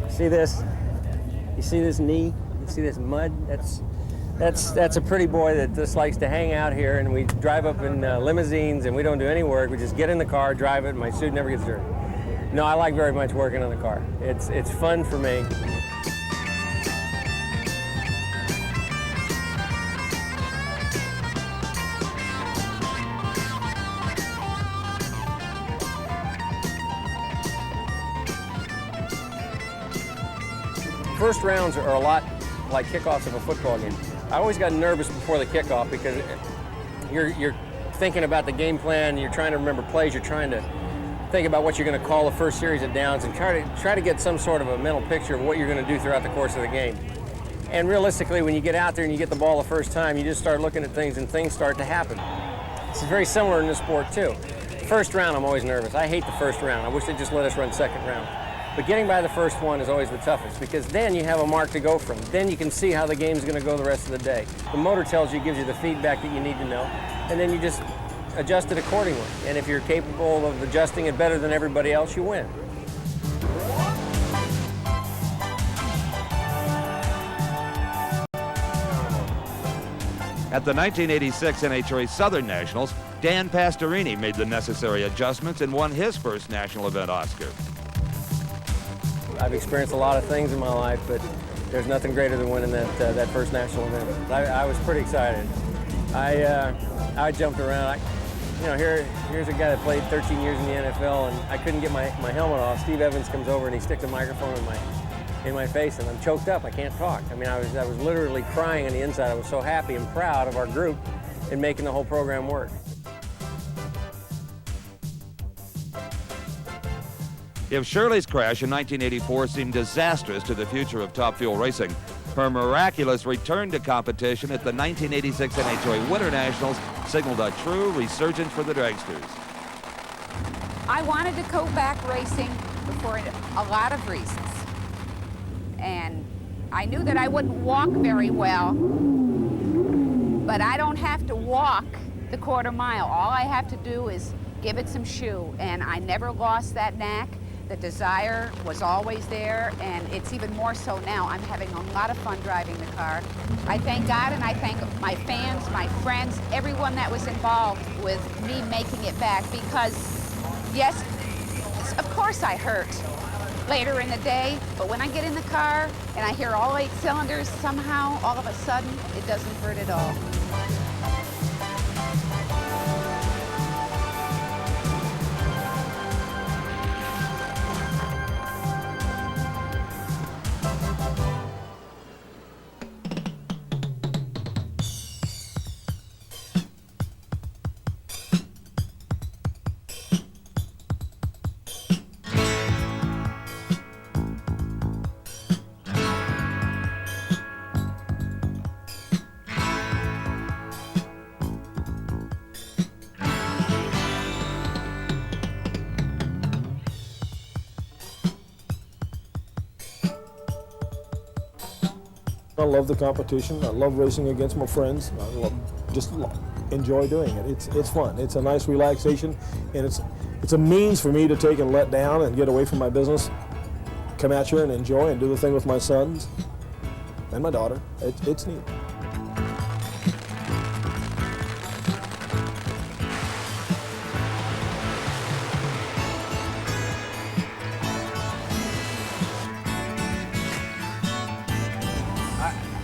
See this? You see this knee? You see this mud? That's a pretty boy that just likes to hang out here, and we drive up in limousines, and we don't do any work. We just get in the car, drive it, and my suit never gets dirty. No, I like very much working on the car. It's fun for me. First rounds are a lot like kickoffs of a football game. I always got nervous before the kickoff because you're thinking about the game plan, you're trying to remember plays, you're trying to think about what you're going to call the first series of downs and try to get some sort of a mental picture of what you're going to do throughout the course of the game. And realistically, when you get out there and you get the ball the first time, you just start looking at things and things start to happen. It's very similar in this sport too. First round, I'm always nervous. I hate the first round. I wish they'd just let us run second round. But getting by the first one is always the toughest because then you have a mark to go from. Then you can see how the game's going to go the rest of the day. The motor tells you, gives you the feedback that you need to know, and then you just adjust it accordingly. And if you're capable of adjusting it better than everybody else, you win. At the 1986 NHRA Southern Nationals, Dan Pastorini made the necessary adjustments and won his first national event Oscar. I've experienced a lot of things in my life, but there's nothing greater than winning that first national event. I was pretty excited. I jumped around. Here's a guy that played 13 years in the NFL, and I couldn't get my helmet off. Steve Evans comes over and he sticks a microphone in my face, and I'm choked up. I can't talk. I mean, I was literally crying on the inside. I was so happy and proud of our group in making the whole program work. If Shirley's crash in 1984 seemed disastrous to the future of Top Fuel racing, her miraculous return to competition at the 1986 NHRA Winter Nationals signaled a true resurgence for the dragsters. I wanted to go back racing for a lot of reasons. And I knew that I wouldn't walk very well, but I don't have to walk the quarter mile. All I have to do is give it some shoe, and I never lost that knack. The desire was always there, and it's even more so now. I'm having a lot of fun driving the car. I thank God, and I thank my fans, my friends, everyone that was involved with me making it back, because, yes, of course I hurt later in the day, but when I get in the car and I hear all 8 cylinders, somehow, all of a sudden, it doesn't hurt at all. I love the competition. I love racing against my friends. I enjoy doing it. It's fun. It's a nice relaxation, and it's a means for me to take and let down and get away from my business, come out here and enjoy and do the thing with my sons and my daughter. It's neat.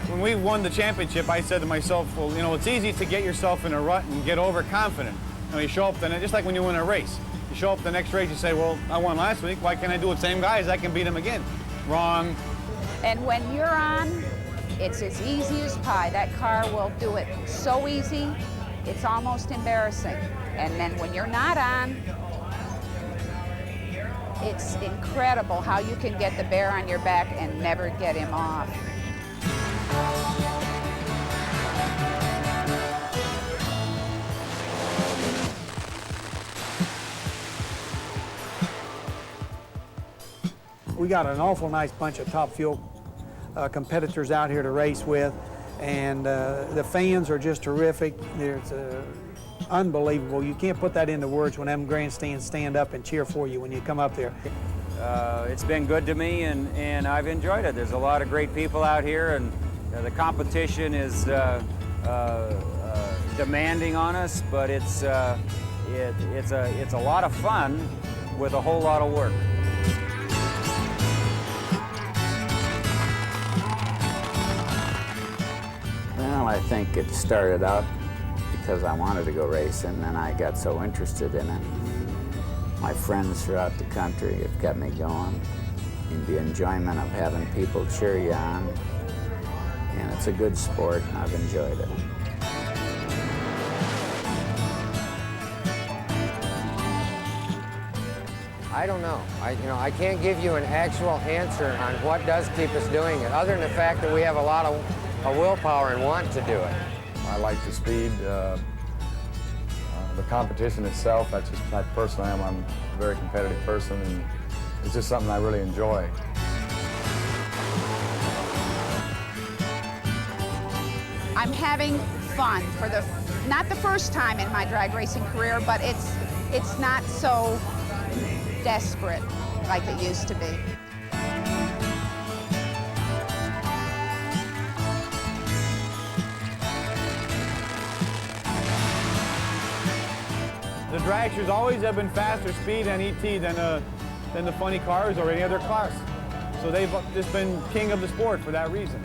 When we won the championship, I said to myself, well, you know, it's easy to get yourself in a rut and get overconfident. You know, you show up, just like when you win a race. You show up the next race, you say, well, I won last week, why can't I do it? Same guys, I can beat them again. Wrong. And when you're on, it's as easy as pie. That car will do it so easy. It's almost embarrassing. And then when you're not on, it's incredible how you can get the bear on your back and never get him off. We got an awful nice bunch of Top Fuel competitors out here to race with, and the fans are just terrific. It's unbelievable. You can't put that into words when them grandstands stand up and cheer for you when you come up there. It's been good to me, and I've enjoyed it. There's a lot of great people out here, and the competition is demanding on us, but it's a lot of fun with a whole lot of work. Well, I think it started out because I wanted to go racing, and I got so interested in it. My friends throughout the country have kept me going, and the enjoyment of having people cheer you on, and it's a good sport, and I've enjoyed it. I don't know. I can't give you an actual answer on what does keep us doing it, other than the fact that we have a lot of willpower and want to do it. I like the speed, the competition itself. That's just the type of person I am. I'm a very competitive person, and it's just something I really enjoy. I'm having fun for not the first time in my drag racing career, but it's not so desperate like it used to be. The dragsters always have been faster speed on ET than the funny cars or any other class. So they've just been king of the sport for that reason.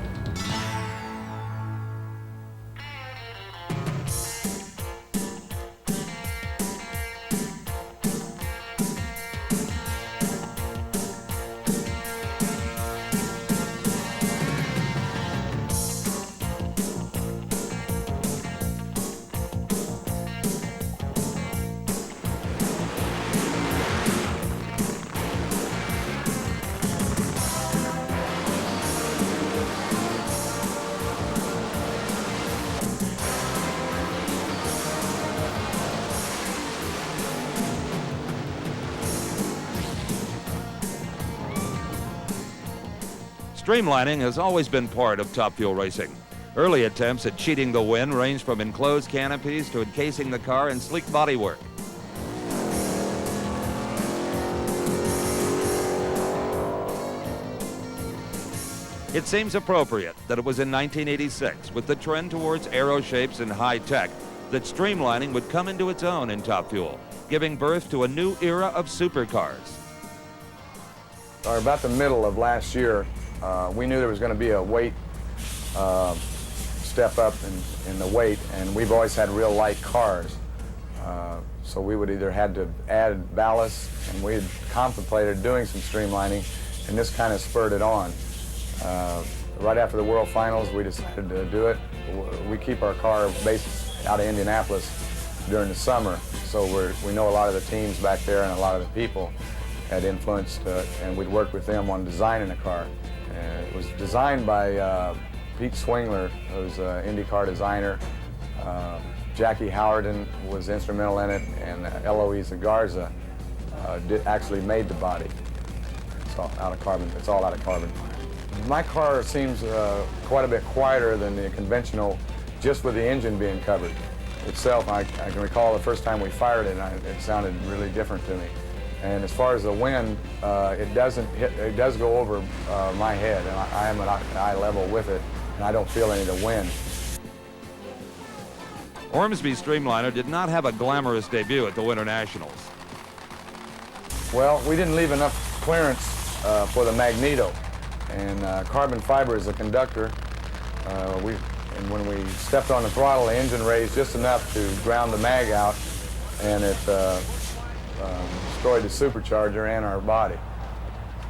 Streamlining has always been part of Top Fuel racing. Early attempts at cheating the win ranged from enclosed canopies to encasing the car in sleek bodywork. It seems appropriate that it was in 1986, with the trend towards aero shapes and high tech, that streamlining would come into its own in Top Fuel, giving birth to a new era of supercars. About the middle of last year, we knew there was going to be a weight step up in the weight, and we've always had real light cars. So we would either had to add ballast, and we had contemplated doing some streamlining, and this kind of spurred it on. Right after the World Finals, we decided to do it. We keep our car based out of Indianapolis during the summer, so we know a lot of the teams back there and a lot of the people had influenced, and we'd worked with them on designing the car. It was designed by Pete Swingler, who's an IndyCar designer. Jackie Howarden was instrumental in it, and Eloise Garza actually made the body. It's all out of carbon. It's all out of carbon. My car seems quite a bit quieter than the conventional, just with the engine being covered. Itself, I can recall the first time we fired it, it sounded really different to me. And as far as the wind, it does go over my head, and I am at eye level with it, and I don't feel any of the wind. Ormsby Streamliner did not have a glamorous debut at the Winter Nationals. Well, we didn't leave enough clearance for the magneto, and carbon fiber is a conductor. And when we stepped on the throttle, the engine raised just enough to ground the mag out, and it destroyed the supercharger and our body.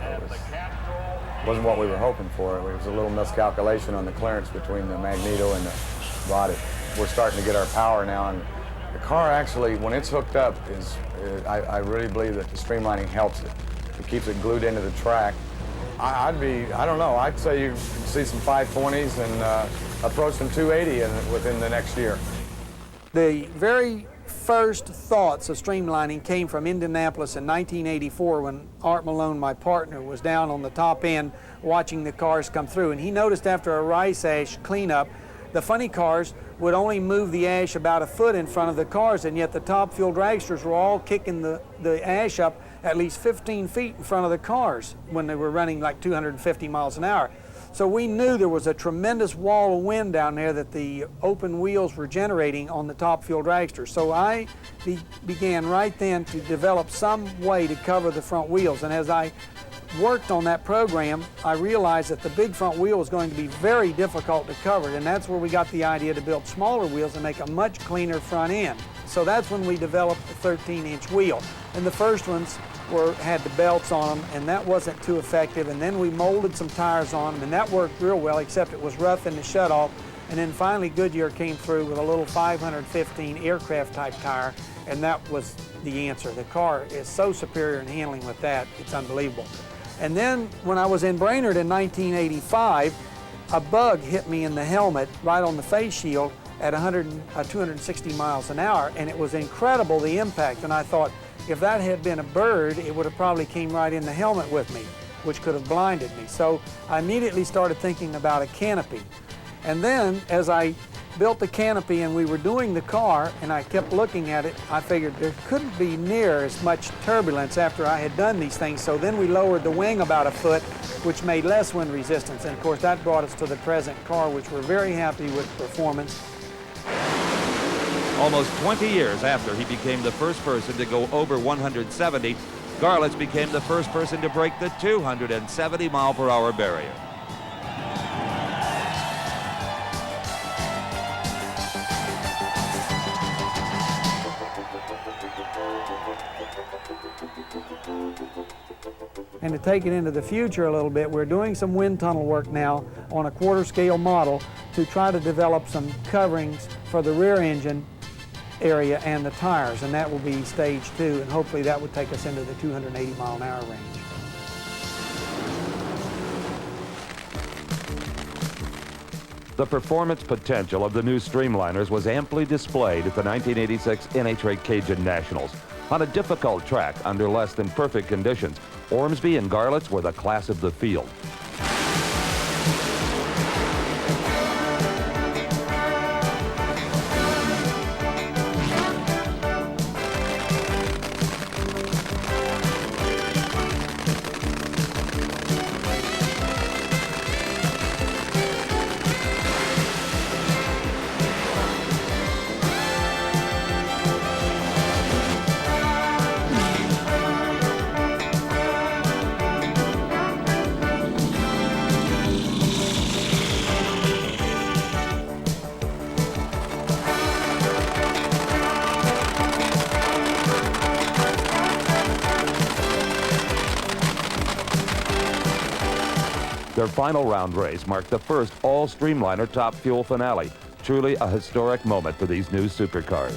It wasn't what we were hoping for. It was a little miscalculation on the clearance between the magneto and the body. we're starting to get our power now. And the car actually, when it's hooked up, I really believe that the streamlining helps it. It keeps it glued into the track. I don't know, I'd say you can see some 520s and approach some 280 within the next year. The very first thoughts of streamlining came from Indianapolis in 1984 when Art Malone, my partner, was down on the top end watching the cars come through. And he noticed after a rice ash cleanup, the funny cars would only move the ash about a foot in front of the cars, and yet the top fuel dragsters were all kicking the ash up at least 15 feet in front of the cars when they were running like 250 miles an hour. So we knew there was a tremendous wall of wind down there that the open wheels were generating on the top fuel dragster. So I began right then to develop some way to cover the front wheels. And as I worked on that program, I realized that the big front wheel was going to be very difficult to cover, and that's where we got the idea to build smaller wheels and make a much cleaner front end. So that's when we developed the 13-inch wheel. And the first ones had the belts on them, and that wasn't too effective. And then we molded some tires on them, and that worked real well, except it was rough in the shutoff. And then finally Goodyear came through with a little 515 aircraft type tire, and that was the answer. The car is so superior in handling with that, it's unbelievable. And then when I was in Brainerd in 1985, a bug hit me in the helmet right on the face shield at 260 miles an hour, and it was incredible, the impact. And I thought, if that had been a bird, it would have probably came right in the helmet with me, which could have blinded me. So I immediately started thinking about a canopy. And then as I built the canopy and we were doing the car and I kept looking at it, I figured there couldn't be near as much turbulence after I had done these things. So then we lowered the wing about a foot, which made less wind resistance. And of course that brought us to the present car, which we're very happy with performance. Almost 20 years after he became the first person to go over 170, Garlits became the first person to break the 270-mile-per-hour barrier. And to take it into the future a little bit, we're doing some wind tunnel work now on a quarter-scale model to try to develop some coverings for the rear engine area and the tires, and that will be stage 2, and hopefully that would take us into the 280-mile-an-hour range. The performance potential of the new streamliners was amply displayed at the 1986 NHRA Cajun Nationals. On a difficult track under less than perfect conditions, Ormsby and Garlits were the class of the field. Their final round race marked the first all-streamliner top fuel finale. Truly a historic moment for these new supercars.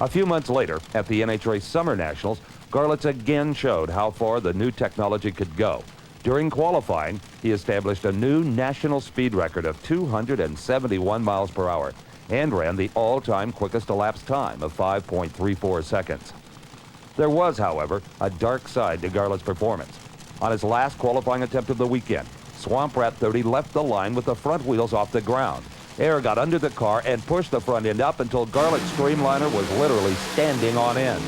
A few months later, at the NHRA Summer Nationals, Garlitz again showed how far the new technology could go. During qualifying, he established a new national speed record of 271 miles per hour and ran the all-time quickest elapsed time of 5.34 seconds. There was, however, a dark side to Garlitz's performance. On his last qualifying attempt of the weekend, Swamp Rat 30 left the line with the front wheels off the ground. Air got under the car and pushed the front end up until Garlitz's streamliner was literally standing on end.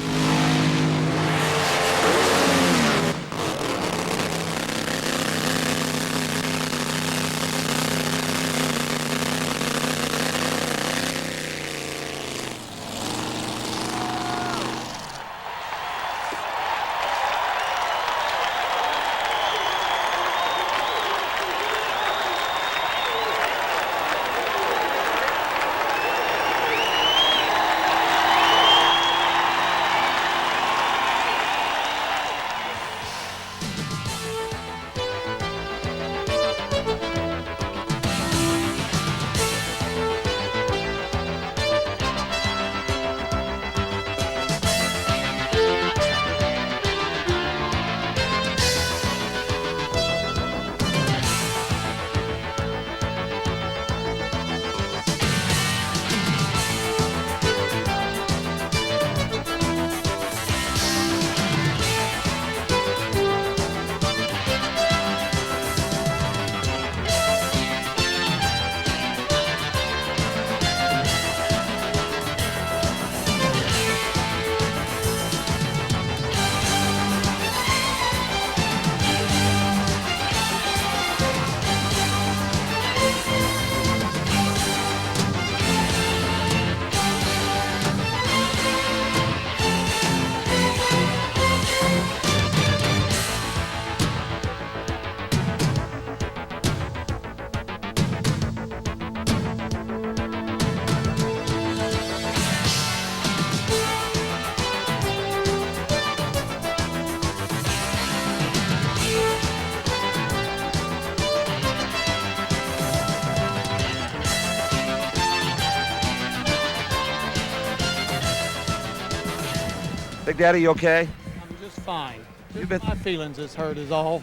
Big Daddy, you okay? I'm just fine. You've been... My feelings is hurt is all.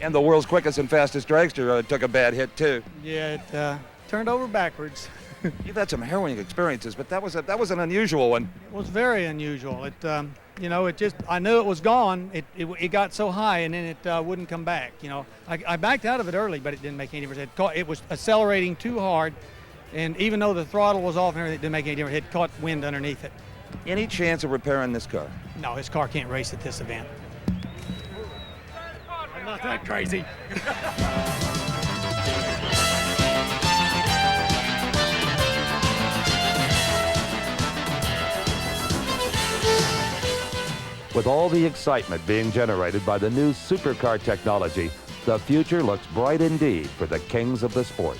And the world's quickest and fastest dragster took a bad hit too. Yeah, it turned over backwards. You've had some harrowing experiences, but that was an unusual one. It was very unusual. It, you know, it just, I knew it was gone. It got so high and then it wouldn't come back. You know, I backed out of it early, but it didn't make any difference. It was accelerating too hard, and even though the throttle was off and everything, it didn't make any difference. It caught wind underneath it. Any chance of repairing this car? No, his car can't race at this event. I'm not that crazy. With all the excitement being generated by the new supercar technology, the future looks bright indeed for the kings of the sport.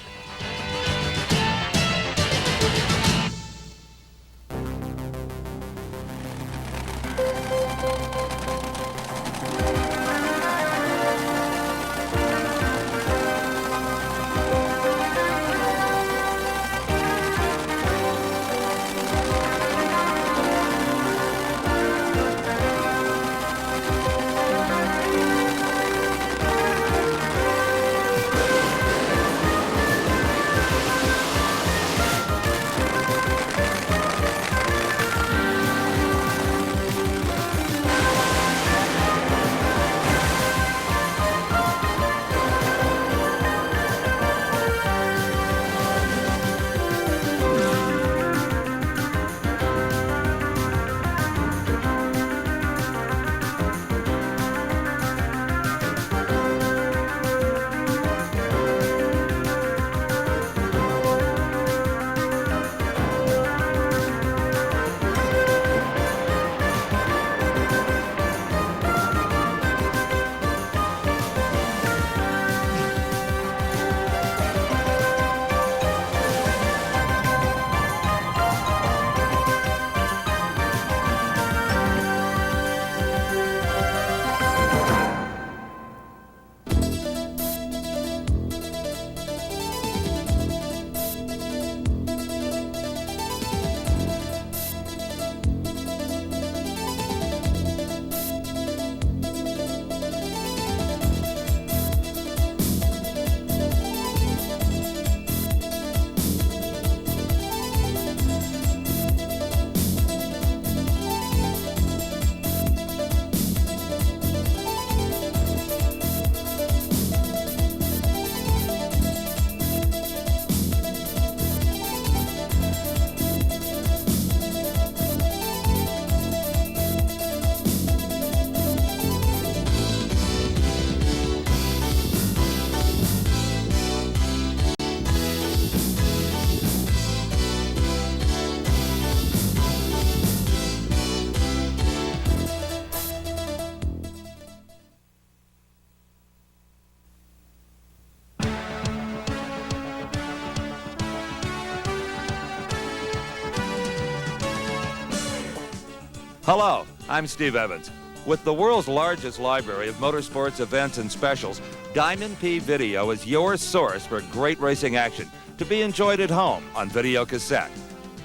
Hello, I'm Steve Evans. With the world's largest library of motorsports events and specials, Diamond P Video is your source for great racing action to be enjoyed at home on video cassette.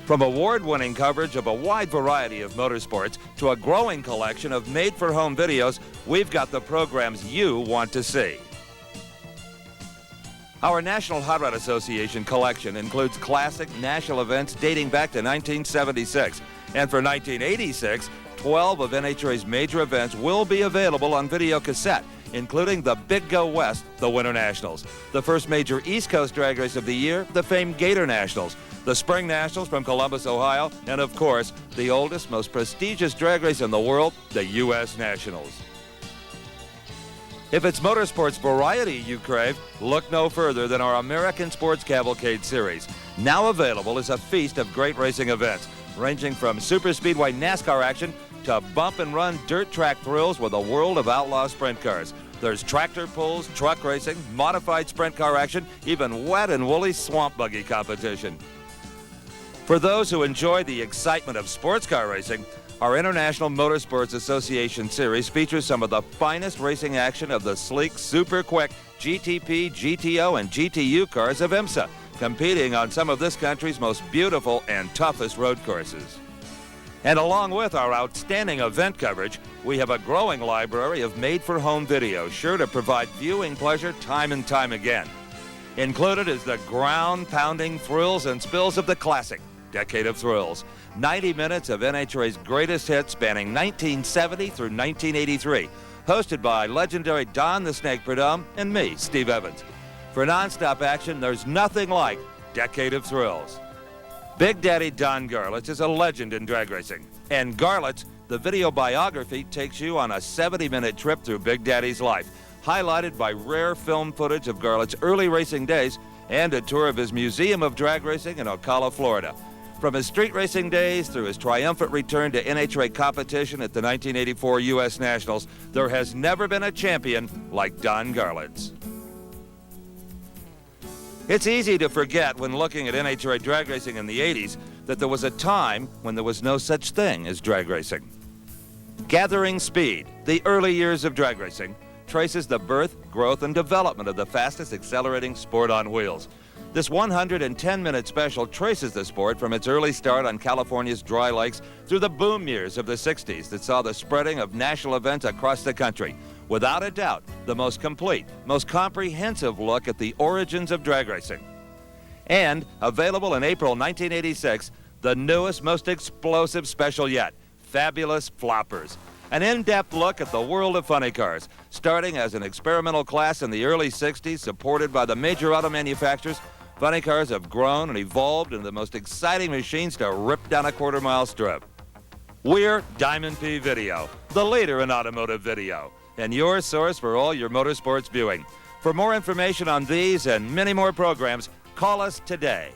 From award-winning coverage of a wide variety of motorsports to a growing collection of made-for-home videos, we've got the programs you want to see. Our National Hot Rod Association collection includes classic national events dating back to 1976. And for 1986, 12 of NHRA's major events will be available on video cassette, including the Big Go West, the Winter Nationals, the first major East Coast drag race of the year, the famed Gator Nationals, the Spring Nationals from Columbus, Ohio, and of course, the oldest, most prestigious drag race in the world, the U.S. Nationals. If it's motorsports variety you crave, look no further than our American Sports Cavalcade series, now available as a feast of great racing events, ranging from super speedway NASCAR action to bump and run dirt track thrills with a world of outlaw sprint cars. There's tractor pulls, truck racing, modified sprint car action, even wet and woolly swamp buggy competition. For those who enjoy the excitement of sports car racing, our International Motorsports Association series features some of the finest racing action of the sleek, super quick GTP, GTO, and GTU cars of IMSA, competing on some of this country's most beautiful and toughest road courses. And along with our outstanding event coverage, we have a growing library of made-for-home videos sure to provide viewing pleasure time and time again. Included is the ground-pounding thrills and spills of the classic Decade of Thrills, 90 minutes of NHRA's greatest hits spanning 1970 through 1983, hosted by legendary Don the Snake Prudhomme and me, Steve Evans. For nonstop action, there's nothing like Decade of Thrills. Big Daddy Don Garlits is a legend in drag racing. And Garlits, the video biography, takes you on a 70-minute trip through Big Daddy's life, highlighted by rare film footage of Garlits' early racing days and a tour of his Museum of Drag Racing in Ocala, Florida. From his street racing days through his triumphant return to NHRA competition at the 1984 U.S. Nationals, there has never been a champion like Don Garlits. It's easy to forget when looking at NHRA drag racing in the 80s that there was a time when there was no such thing as drag racing. Gathering Speed, the early years of drag racing, traces the birth, growth, and development of the fastest accelerating sport on wheels. This 110-minute special traces the sport from its early start on California's dry lakes through the boom years of the 60s that saw the spreading of national events across the country. Without a doubt, the most complete, most comprehensive look at the origins of drag racing. And, available in April 1986, the newest, most explosive special yet, Fabulous Floppers. An in-depth look at the world of funny cars, starting as an experimental class in the early 60s, supported by the major auto manufacturers. Funny cars have grown and evolved into the most exciting machines to rip down a quarter-mile strip. We're Diamond P Video, the leader in automotive video, and your source for all your motorsports viewing. For more information on these and many more programs, call us today.